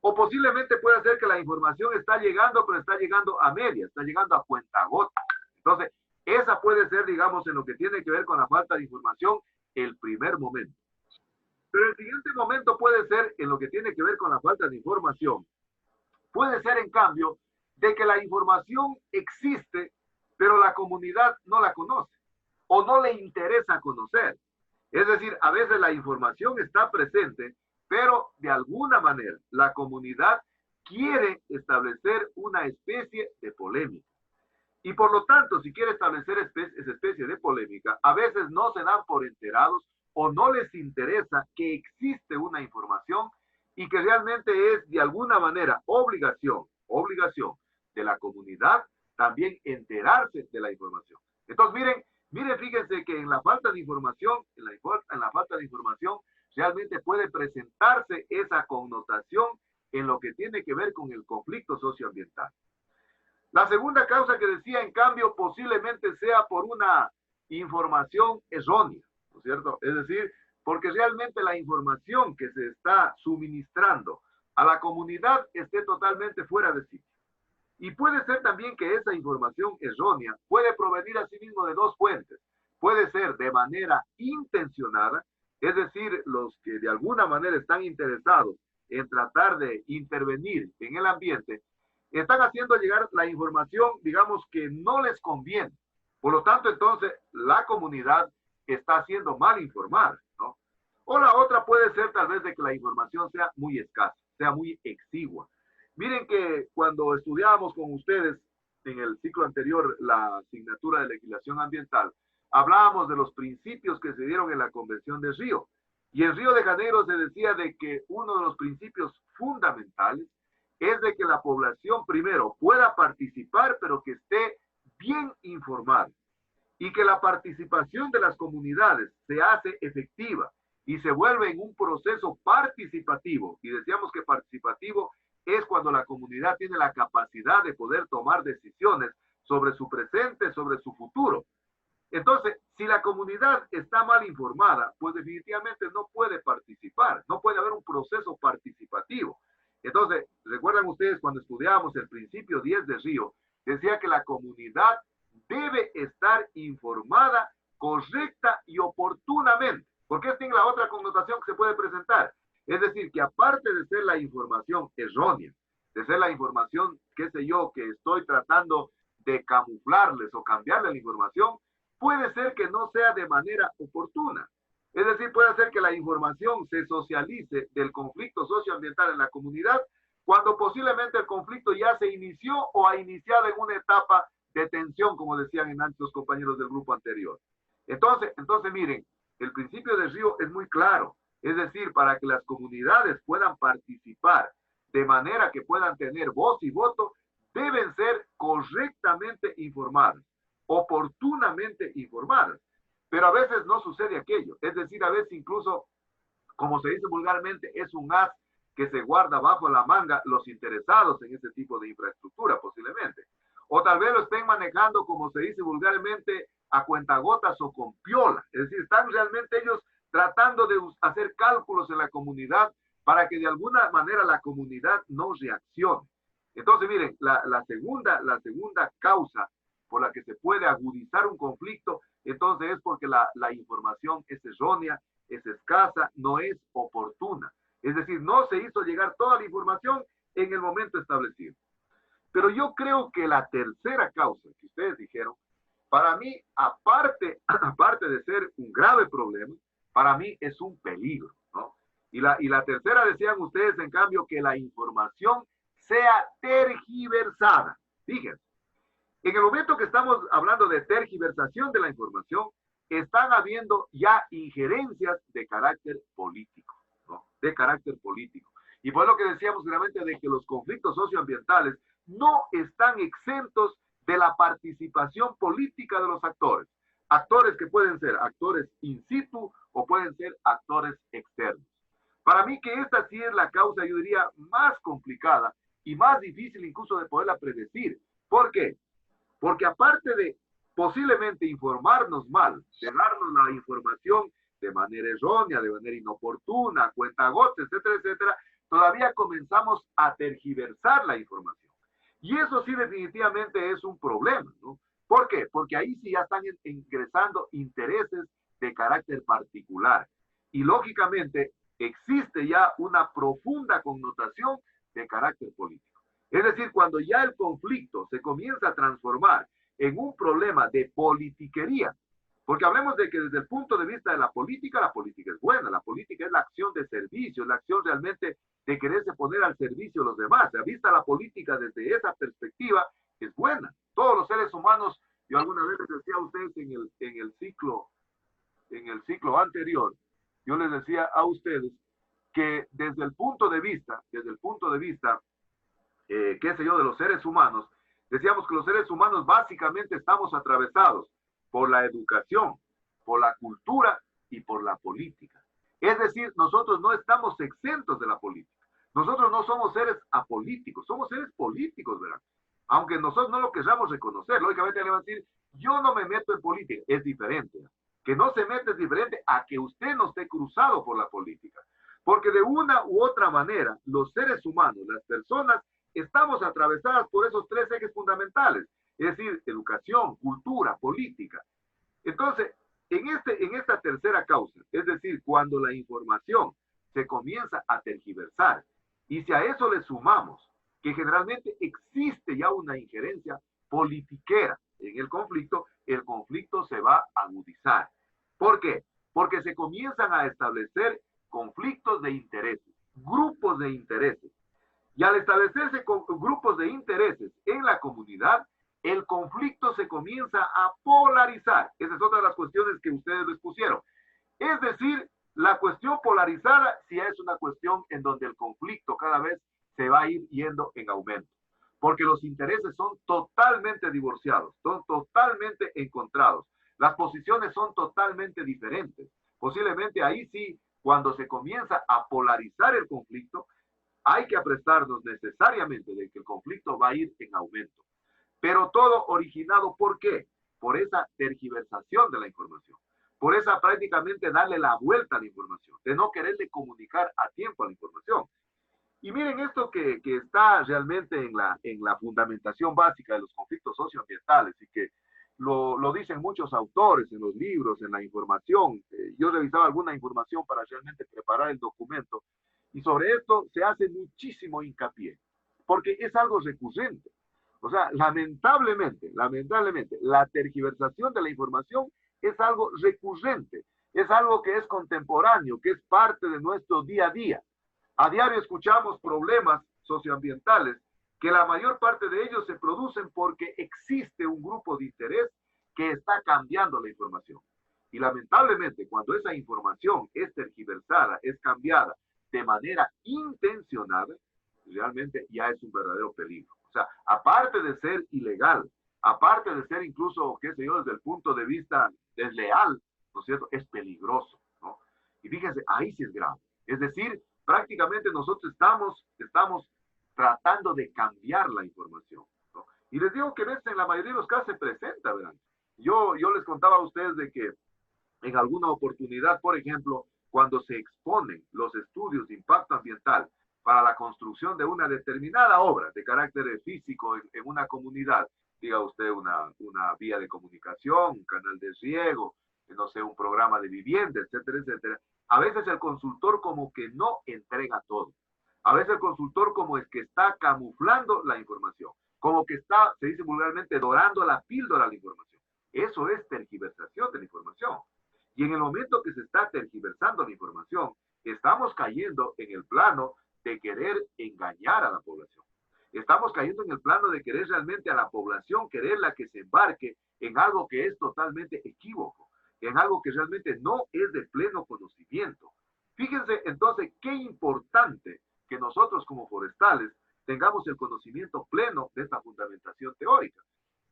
O posiblemente puede ser que la información está llegando, pero está llegando a media, está llegando a cuentagotas. Entonces, esa puede ser, digamos, en lo que tiene que ver con la falta de información, el primer momento. Pero el siguiente momento puede ser, en lo que tiene que ver con la falta de información, puede ser, en cambio, de que la información existe, pero la comunidad no la conoce o no le interesa conocer. Es decir, a veces la información está presente, pero de alguna manera la comunidad quiere establecer una especie de polémica. Y por lo tanto, si quiere establecer esa especie de polémica, a veces no se dan por enterados o no les interesa que existe una información y que realmente es de alguna manera obligación de la comunidad también enterarse de la información. Entonces, miren, fíjense que en la falta de información, realmente puede presentarse esa connotación en lo que tiene que ver con el conflicto socioambiental. La segunda causa que decía, en cambio, posiblemente sea por una información errónea, ¿no es cierto? Es decir, porque realmente la información que se está suministrando a la comunidad esté totalmente fuera de sitio. Y puede ser también que esa información errónea puede provenir asimismo de dos fuentes. Puede ser de manera intencionada, es decir, los que de alguna manera están interesados en tratar de intervenir en el ambiente, están haciendo llegar la información, digamos, que no les conviene. Por lo tanto, entonces, la comunidad está siendo mal informada, ¿no? O la otra puede ser tal vez de que la información sea muy escasa, sea muy exigua. Miren que cuando estudiábamos con ustedes en el ciclo anterior la asignatura de legislación ambiental, hablábamos de los principios que se dieron en la Convención de Río. Y en Río de Janeiro se decía de que uno de los principios fundamentales es de que la población primero pueda participar, pero que esté bien informada. Y que la participación de las comunidades se hace efectiva y se vuelve en un proceso participativo. Y decíamos que participativo es cuando la comunidad tiene la capacidad de poder tomar decisiones sobre su presente, sobre su futuro. Entonces, si la comunidad está mal informada, pues definitivamente no puede participar, no puede haber un proceso participativo. Entonces, recuerdan ustedes cuando estudiábamos el principio 10 de Río, decía que la comunidad debe estar informada correcta y oportunamente, porque esta es la otra connotación que se puede presentar. Es decir, que aparte de ser la información errónea, de ser la información, qué sé yo, que estoy tratando de camuflarles o cambiarle la información, puede ser que no sea de manera oportuna. Es decir, puede ser que la información se socialice del conflicto socioambiental en la comunidad cuando posiblemente el conflicto ya se inició o ha iniciado en una etapa de tensión, como decían en antes los compañeros del grupo anterior. Entonces miren, el principio de Río es muy claro. Es decir, para que las comunidades puedan participar de manera que puedan tener voz y voto, deben ser correctamente informadas, oportunamente informadas. Pero a veces no sucede aquello. Es decir, a veces incluso, como se dice vulgarmente, es un as que se guarda bajo la manga los interesados en ese tipo de infraestructura, posiblemente. O tal vez lo estén manejando, como se dice vulgarmente, a cuentagotas o con piola. Es decir, están realmente ellos tratando de hacer cálculos en la comunidad para que de alguna manera la comunidad no reaccione. Entonces, miren, la segunda causa por la que se puede agudizar un conflicto, entonces es porque la información es errónea, es escasa, no es oportuna. Es decir, no se hizo llegar toda la información en el momento establecido. Pero yo creo que la tercera causa que ustedes dijeron, para mí, aparte de ser un grave problema, para mí es un peligro, ¿no? Y la tercera, decían ustedes, en cambio, que la información sea tergiversada. Fíjense, en el momento que estamos hablando de tergiversación de la información, están habiendo ya injerencias de carácter político, ¿no? De carácter político. Y por lo que decíamos realmente de que los conflictos socioambientales no están exentos de la participación política de los actores. Actores que pueden ser actores in situ o pueden ser actores externos. Para mí que esta sí es la causa, yo diría, más complicada y más difícil incluso de poderla predecir. ¿Por qué? Porque aparte de posiblemente informarnos mal, de darnos la información de manera errónea, de manera inoportuna, cuentagotas, etcétera, etcétera, todavía comenzamos a tergiversar la información. Y eso sí definitivamente es un problema, ¿no? ¿Por qué? Porque ahí sí ya están ingresando intereses de carácter particular. Y lógicamente existe ya una profunda connotación de carácter político. Es decir, cuando ya el conflicto se comienza a transformar en un problema de politiquería, porque hablemos de que desde el punto de vista de la política es buena, la política es la acción de servicio, es la acción realmente de quererse poner al servicio de los demás. Se vista la política desde esa perspectiva, es buena. Todos los seres humanos, yo alguna vez les decía a ustedes en el ciclo anterior, yo les decía a ustedes que desde el punto de vista, qué sé yo, de los seres humanos, decíamos que los seres humanos básicamente estamos atravesados por la educación, por la cultura y por la política. Es decir, nosotros no estamos exentos de la política. Nosotros no somos seres apolíticos, somos seres políticos, ¿verdad? Aunque nosotros no lo queramos reconocer, lógicamente le van a decir, yo no me meto en política, es diferente. Que no se mete es diferente a que usted no esté cruzado por la política. Porque de una u otra manera, los seres humanos, las personas, estamos atravesadas por esos tres ejes fundamentales. Es decir, educación, cultura, política. Entonces, en esta tercera causa, es decir, cuando la información se comienza a tergiversar, y si a eso le sumamos que generalmente existe ya una injerencia politiquera en el conflicto se va a agudizar. ¿Por qué? Porque se comienzan a establecer conflictos de intereses, grupos de intereses. Y al establecerse grupos de intereses en la comunidad, el conflicto se comienza a polarizar. Esa es otra de las cuestiones que ustedes les pusieron. Es decir, la cuestión polarizada sí es una cuestión en donde el conflicto cada vez se va a ir yendo en aumento. Porque los intereses son totalmente divorciados, son totalmente encontrados. Las posiciones son totalmente diferentes. Posiblemente ahí sí, cuando se comienza a polarizar el conflicto, hay que aprestarnos necesariamente de que el conflicto va a ir en aumento. Pero todo originado, ¿por qué? por esa tergiversación de la información, por esa prácticamente darle la vuelta a la información, de no quererle comunicar a tiempo a la información. Y miren esto que está realmente en la fundamentación básica de los conflictos socioambientales y que lo dicen muchos autores en los libros, en la información. Yo revisaba alguna información para realmente preparar el documento y sobre esto se hace muchísimo hincapié, porque es algo recurrente. O sea, lamentablemente, la tergiversación de la información es algo recurrente, es algo que es contemporáneo, que es parte de nuestro día a día. A diario escuchamos problemas socioambientales que la mayor parte de ellos se producen porque existe un grupo de interés que está cambiando la información. Y lamentablemente, cuando esa información es tergiversada, es cambiada de manera intencionada, realmente ya es un verdadero peligro. O sea, aparte de ser ilegal, aparte de ser incluso, qué sé yo, desde el punto de vista desleal, ¿no es cierto?, es peligroso, ¿no? Y fíjense, ahí sí es grave. Es decir, prácticamente nosotros estamos tratando de cambiar la información, ¿no? Y les digo que en la mayoría de los casos se presenta, ¿verdad? Yo les contaba a ustedes de que en alguna oportunidad, por ejemplo, cuando se exponen los estudios de impacto ambiental para la construcción de una determinada obra de carácter físico en una comunidad, diga usted una vía de comunicación, un canal de riego, no sé, un programa de vivienda, etcétera, etcétera, a veces el consultor como que no entrega todo. A veces el consultor como es que está camuflando la información, como que está, se dice vulgarmente, dorando la píldora de la información. Eso es tergiversación de la información. Y en el momento que se está tergiversando la información, estamos cayendo en el plano de querer engañar a la población. Estamos cayendo en el plano de querer realmente a la población, quererla que se embarque en algo que es totalmente equívoco, en algo que realmente no es de pleno conocimiento. Fíjense entonces qué importante que nosotros como forestales tengamos el conocimiento pleno de esta fundamentación teórica.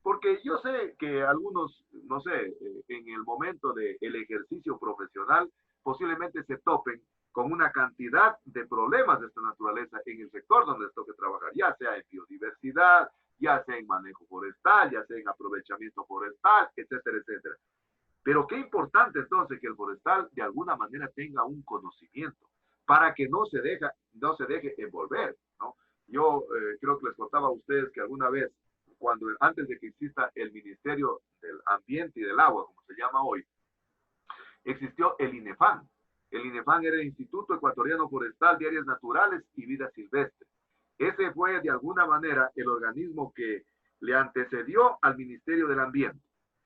Porque yo sé que algunos, no sé, en el momento del ejercicio profesional, posiblemente se topen con una cantidad de problemas de esta naturaleza en el sector donde les toque trabajar, ya sea en biodiversidad, ya sea en manejo forestal, ya sea en aprovechamiento forestal, etcétera, etcétera. Pero qué importante entonces que el forestal de alguna manera tenga un conocimiento para que no se deje envolver, ¿no? Yo creo que les contaba a ustedes que alguna vez, antes de que exista el Ministerio del Ambiente y del Agua, como se llama hoy, existió el INEFAN. El INEFAN era el Instituto Ecuatoriano Forestal de Áreas Naturales y Vida Silvestre. Ese fue de alguna manera el organismo que le antecedió al Ministerio del Ambiente.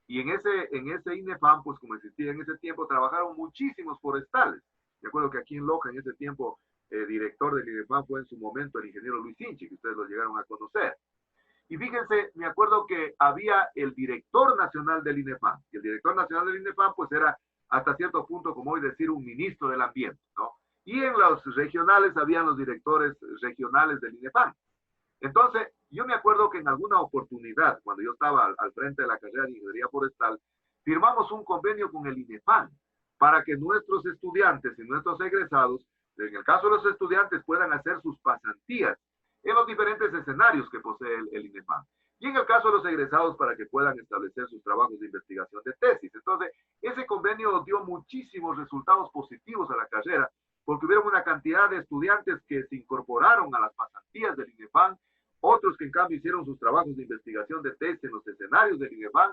Y en ese INEFAN, pues como existía en ese tiempo, trabajaron muchísimos forestales. Me acuerdo que aquí en Loja, en ese tiempo, director del INEFAN fue en su momento el ingeniero Luis Inchi, que ustedes lo llegaron a conocer. Y fíjense, me acuerdo que había el director nacional del INEFAN. Y el director nacional del INEFAN, pues era hasta cierto punto, como hoy decir, un ministro del ambiente, ¿no? Y en los regionales habían los directores regionales del INEFAN. Entonces, yo me acuerdo que en alguna oportunidad, cuando yo estaba al frente de la carrera de Ingeniería Forestal, firmamos un convenio con el INEFAN para que nuestros estudiantes y nuestros egresados, en el caso de los estudiantes, puedan hacer sus pasantías en los diferentes escenarios que posee el INEFAN. Y en el caso de los egresados, para que puedan establecer sus trabajos de investigación de tesis. Entonces, ese convenio dio muchísimos resultados positivos a la carrera, porque hubieron una cantidad de estudiantes que se incorporaron a las pasantías del INEFAN, otros que en cambio hicieron sus trabajos de investigación de tesis en los escenarios del INEFAN,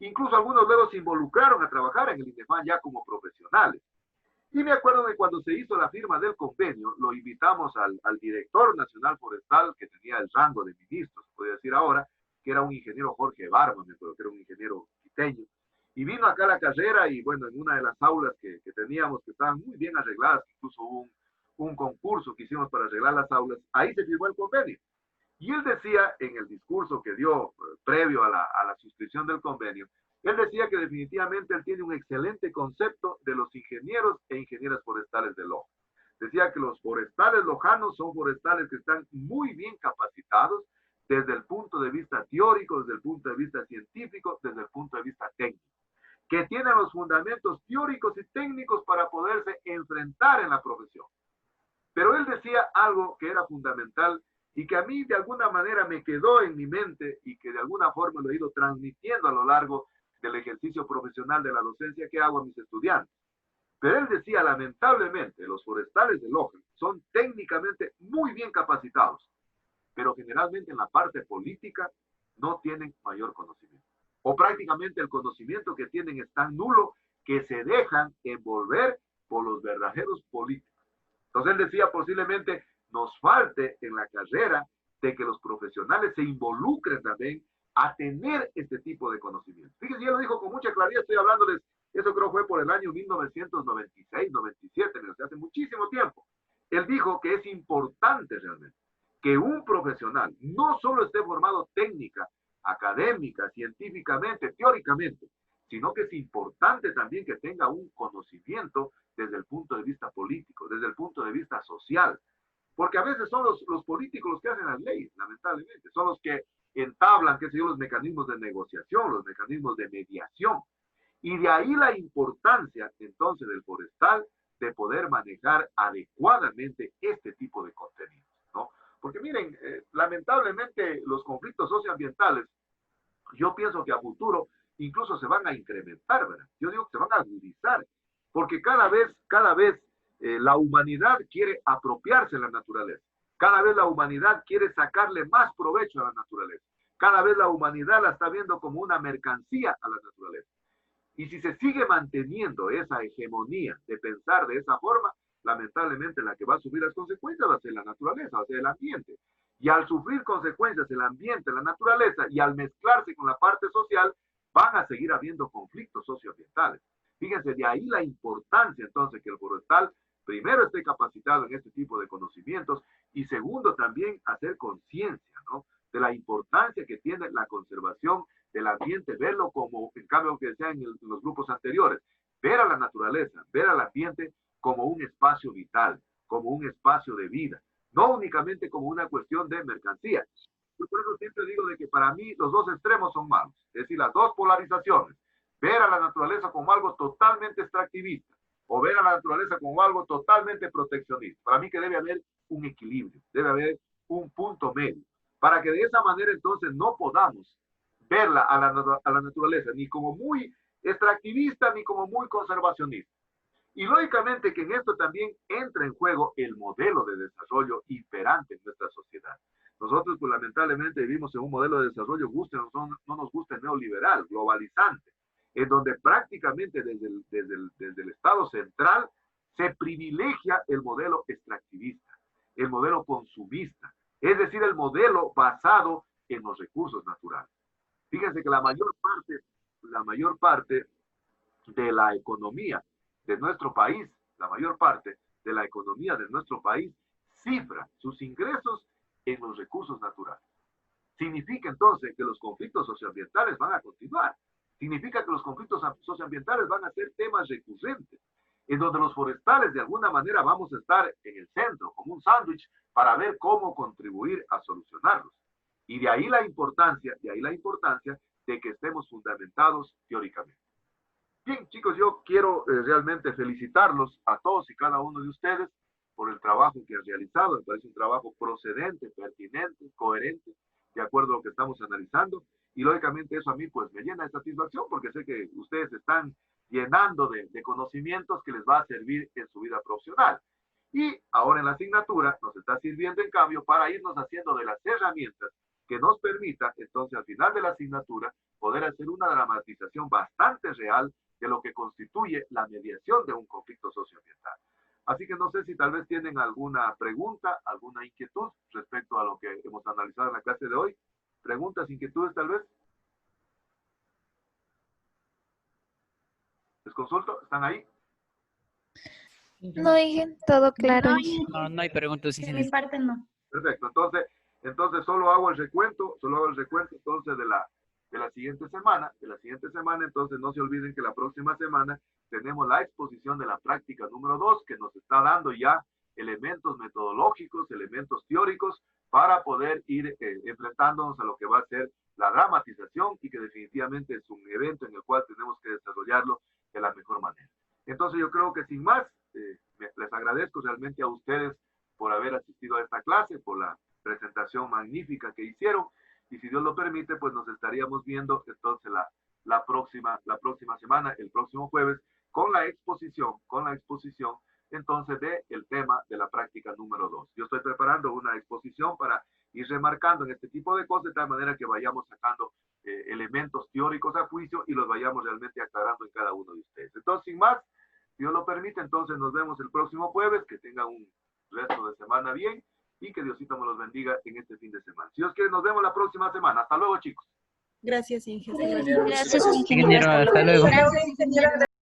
incluso algunos luego se involucraron a trabajar en el INEFAN ya como profesionales. Y me acuerdo de cuando se hizo la firma del convenio, lo invitamos al director nacional forestal, que tenía el rango de ministro, se puede decir ahora, que era un ingeniero Jorge Barba, me acuerdo que era un ingeniero quiteño, y vino acá a la carrera y bueno, en una de las aulas que teníamos, que estaban muy bien arregladas, incluso hubo un concurso que hicimos para arreglar las aulas, ahí se firmó el convenio. Y él decía en el discurso que dio previo a la suscripción del convenio, él decía que definitivamente él tiene un excelente concepto de los ingenieros e ingenieras forestales de Loja. Decía que los forestales lojanos son forestales que están muy bien capacitados desde el punto de vista teórico, desde el punto de vista científico, desde el punto de vista técnico, que tienen los fundamentos teóricos y técnicos para poderse enfrentar en la profesión. Pero él decía algo que era fundamental y que a mí de alguna manera me quedó en mi mente y que de alguna forma lo he ido transmitiendo a lo largo del ejercicio profesional de la docencia que hago a mis estudiantes. Pero él decía, lamentablemente, los forestales de Loja son técnicamente muy bien capacitados, pero generalmente en la parte política no tienen mayor conocimiento. O prácticamente el conocimiento que tienen es tan nulo que se dejan envolver por los verdaderos políticos. Entonces él decía, posiblemente nos falte en la carrera de que los profesionales se involucren también a tener este tipo de conocimiento. Fíjense, ya lo dijo con mucha claridad, estoy hablándoles, eso creo fue por el año 1996, 97, hace muchísimo tiempo. Él dijo que es importante realmente que un profesional no solo esté formado técnica, académica, científicamente, teóricamente, sino que es importante también que tenga un conocimiento desde el punto de vista político, desde el punto de vista social. Porque a veces son los políticos los que hacen las leyes, lamentablemente. Son los que entablan, qué sé yo, los mecanismos de negociación, los mecanismos de mediación. Y de ahí la importancia, entonces, del forestal de poder manejar adecuadamente este tipo de contenidos, ¿no? Porque miren, lamentablemente los conflictos socioambientales, yo pienso que a futuro incluso se van a incrementar, ¿verdad? Yo digo que se van a agudizar, porque cada vez la humanidad quiere apropiarse de la naturaleza. Cada vez la humanidad quiere sacarle más provecho a la naturaleza. Cada vez la humanidad la está viendo como una mercancía a la naturaleza. Y si se sigue manteniendo esa hegemonía de pensar de esa forma, lamentablemente la que va a sufrir las consecuencias va a ser la naturaleza, va a ser el ambiente. Y al sufrir consecuencias el ambiente, la naturaleza, y al mezclarse con la parte social, van a seguir habiendo conflictos socioambientales. Fíjense, de ahí la importancia entonces que el forestal primero esté capacitado en este tipo de conocimientos y segundo también hacer conciencia, ¿no?, de la importancia que tiene la conservación del ambiente, verlo como, en cambio que decía en los grupos anteriores, ver a la naturaleza, ver al ambiente como un espacio vital, como un espacio de vida, no únicamente como una cuestión de mercancía. Yo por eso siempre digo de que para mí los dos extremos son malos, es decir, las dos polarizaciones, ver a la naturaleza como algo totalmente extractivista o ver a la naturaleza como algo totalmente proteccionista. Para mí que debe haber un equilibrio, debe haber un punto medio, para que de esa manera entonces no podamos verla a la naturaleza ni como muy extractivista ni como muy conservacionista. Y lógicamente que en esto también entra en juego el modelo de desarrollo imperante en nuestra sociedad. Nosotros pues lamentablemente vivimos en un modelo de desarrollo, guste o no nos guste, neoliberal, globalizante, en donde prácticamente desde el Estado central se privilegia el modelo extractivista, el modelo consumista, es decir, el modelo basado en los recursos naturales. Fíjense que la mayor parte de la economía de nuestro país, cifra sus ingresos en los recursos naturales. Significa entonces que los conflictos socioambientales van a continuar. Significa que los conflictos socioambientales van a ser temas recurrentes, en donde los forestales de alguna manera vamos a estar en el centro, como un sándwich, para ver cómo contribuir a solucionarlos. Y de ahí la importancia de que estemos fundamentados teóricamente. Bien, chicos, yo quiero realmente felicitarlos a todos y cada uno de ustedes por el trabajo que han realizado. Me parece un trabajo procedente, pertinente, coherente, de acuerdo a lo que estamos analizando. Y lógicamente eso a mí pues me llena de satisfacción porque sé que ustedes están llenando de conocimientos que les va a servir en su vida profesional. Y ahora en la asignatura nos está sirviendo en cambio para irnos haciendo de las herramientas que nos permita entonces al final de la asignatura poder hacer una dramatización bastante real de lo que constituye la mediación de un conflicto socioambiental. Así que no sé si tal vez tienen alguna pregunta, alguna inquietud respecto a lo que hemos analizado en la clase de hoy. ¿Preguntas, inquietudes tal vez? ¿Les consulto? ¿Están ahí? No, dije, todo claro. No hay preguntas. De mi parte no. Perfecto, entonces solo hago el recuento entonces de la siguiente semana. Entonces no se olviden que la próxima semana tenemos la exposición de la práctica número 2 que nos está dando ya elementos metodológicos, elementos teóricos para poder ir enfrentándonos a lo que va a ser la dramatización y que definitivamente es un evento en el cual tenemos que desarrollarlo de la mejor manera. Entonces yo creo que sin más, les agradezco realmente a ustedes por haber asistido a esta clase, por la presentación magnífica que hicieron y si Dios lo permite, pues nos estaríamos viendo entonces la próxima semana, el próximo jueves, con la exposición, entonces, del tema de la práctica número 2. Yo estoy preparando una exposición para ir remarcando en este tipo de cosas, de tal manera que vayamos sacando elementos teóricos a juicio y los vayamos realmente aclarando en cada uno de ustedes. Entonces, sin más, si Dios lo permite, entonces nos vemos el próximo jueves, que tengan un resto de semana bien y que Diosito me los bendiga en este fin de semana. Si Dios quiere, nos vemos la próxima semana. Hasta luego, chicos. Gracias, ingeniero. Gracias, ingeniero. Hasta luego. Gracias, ingeniero.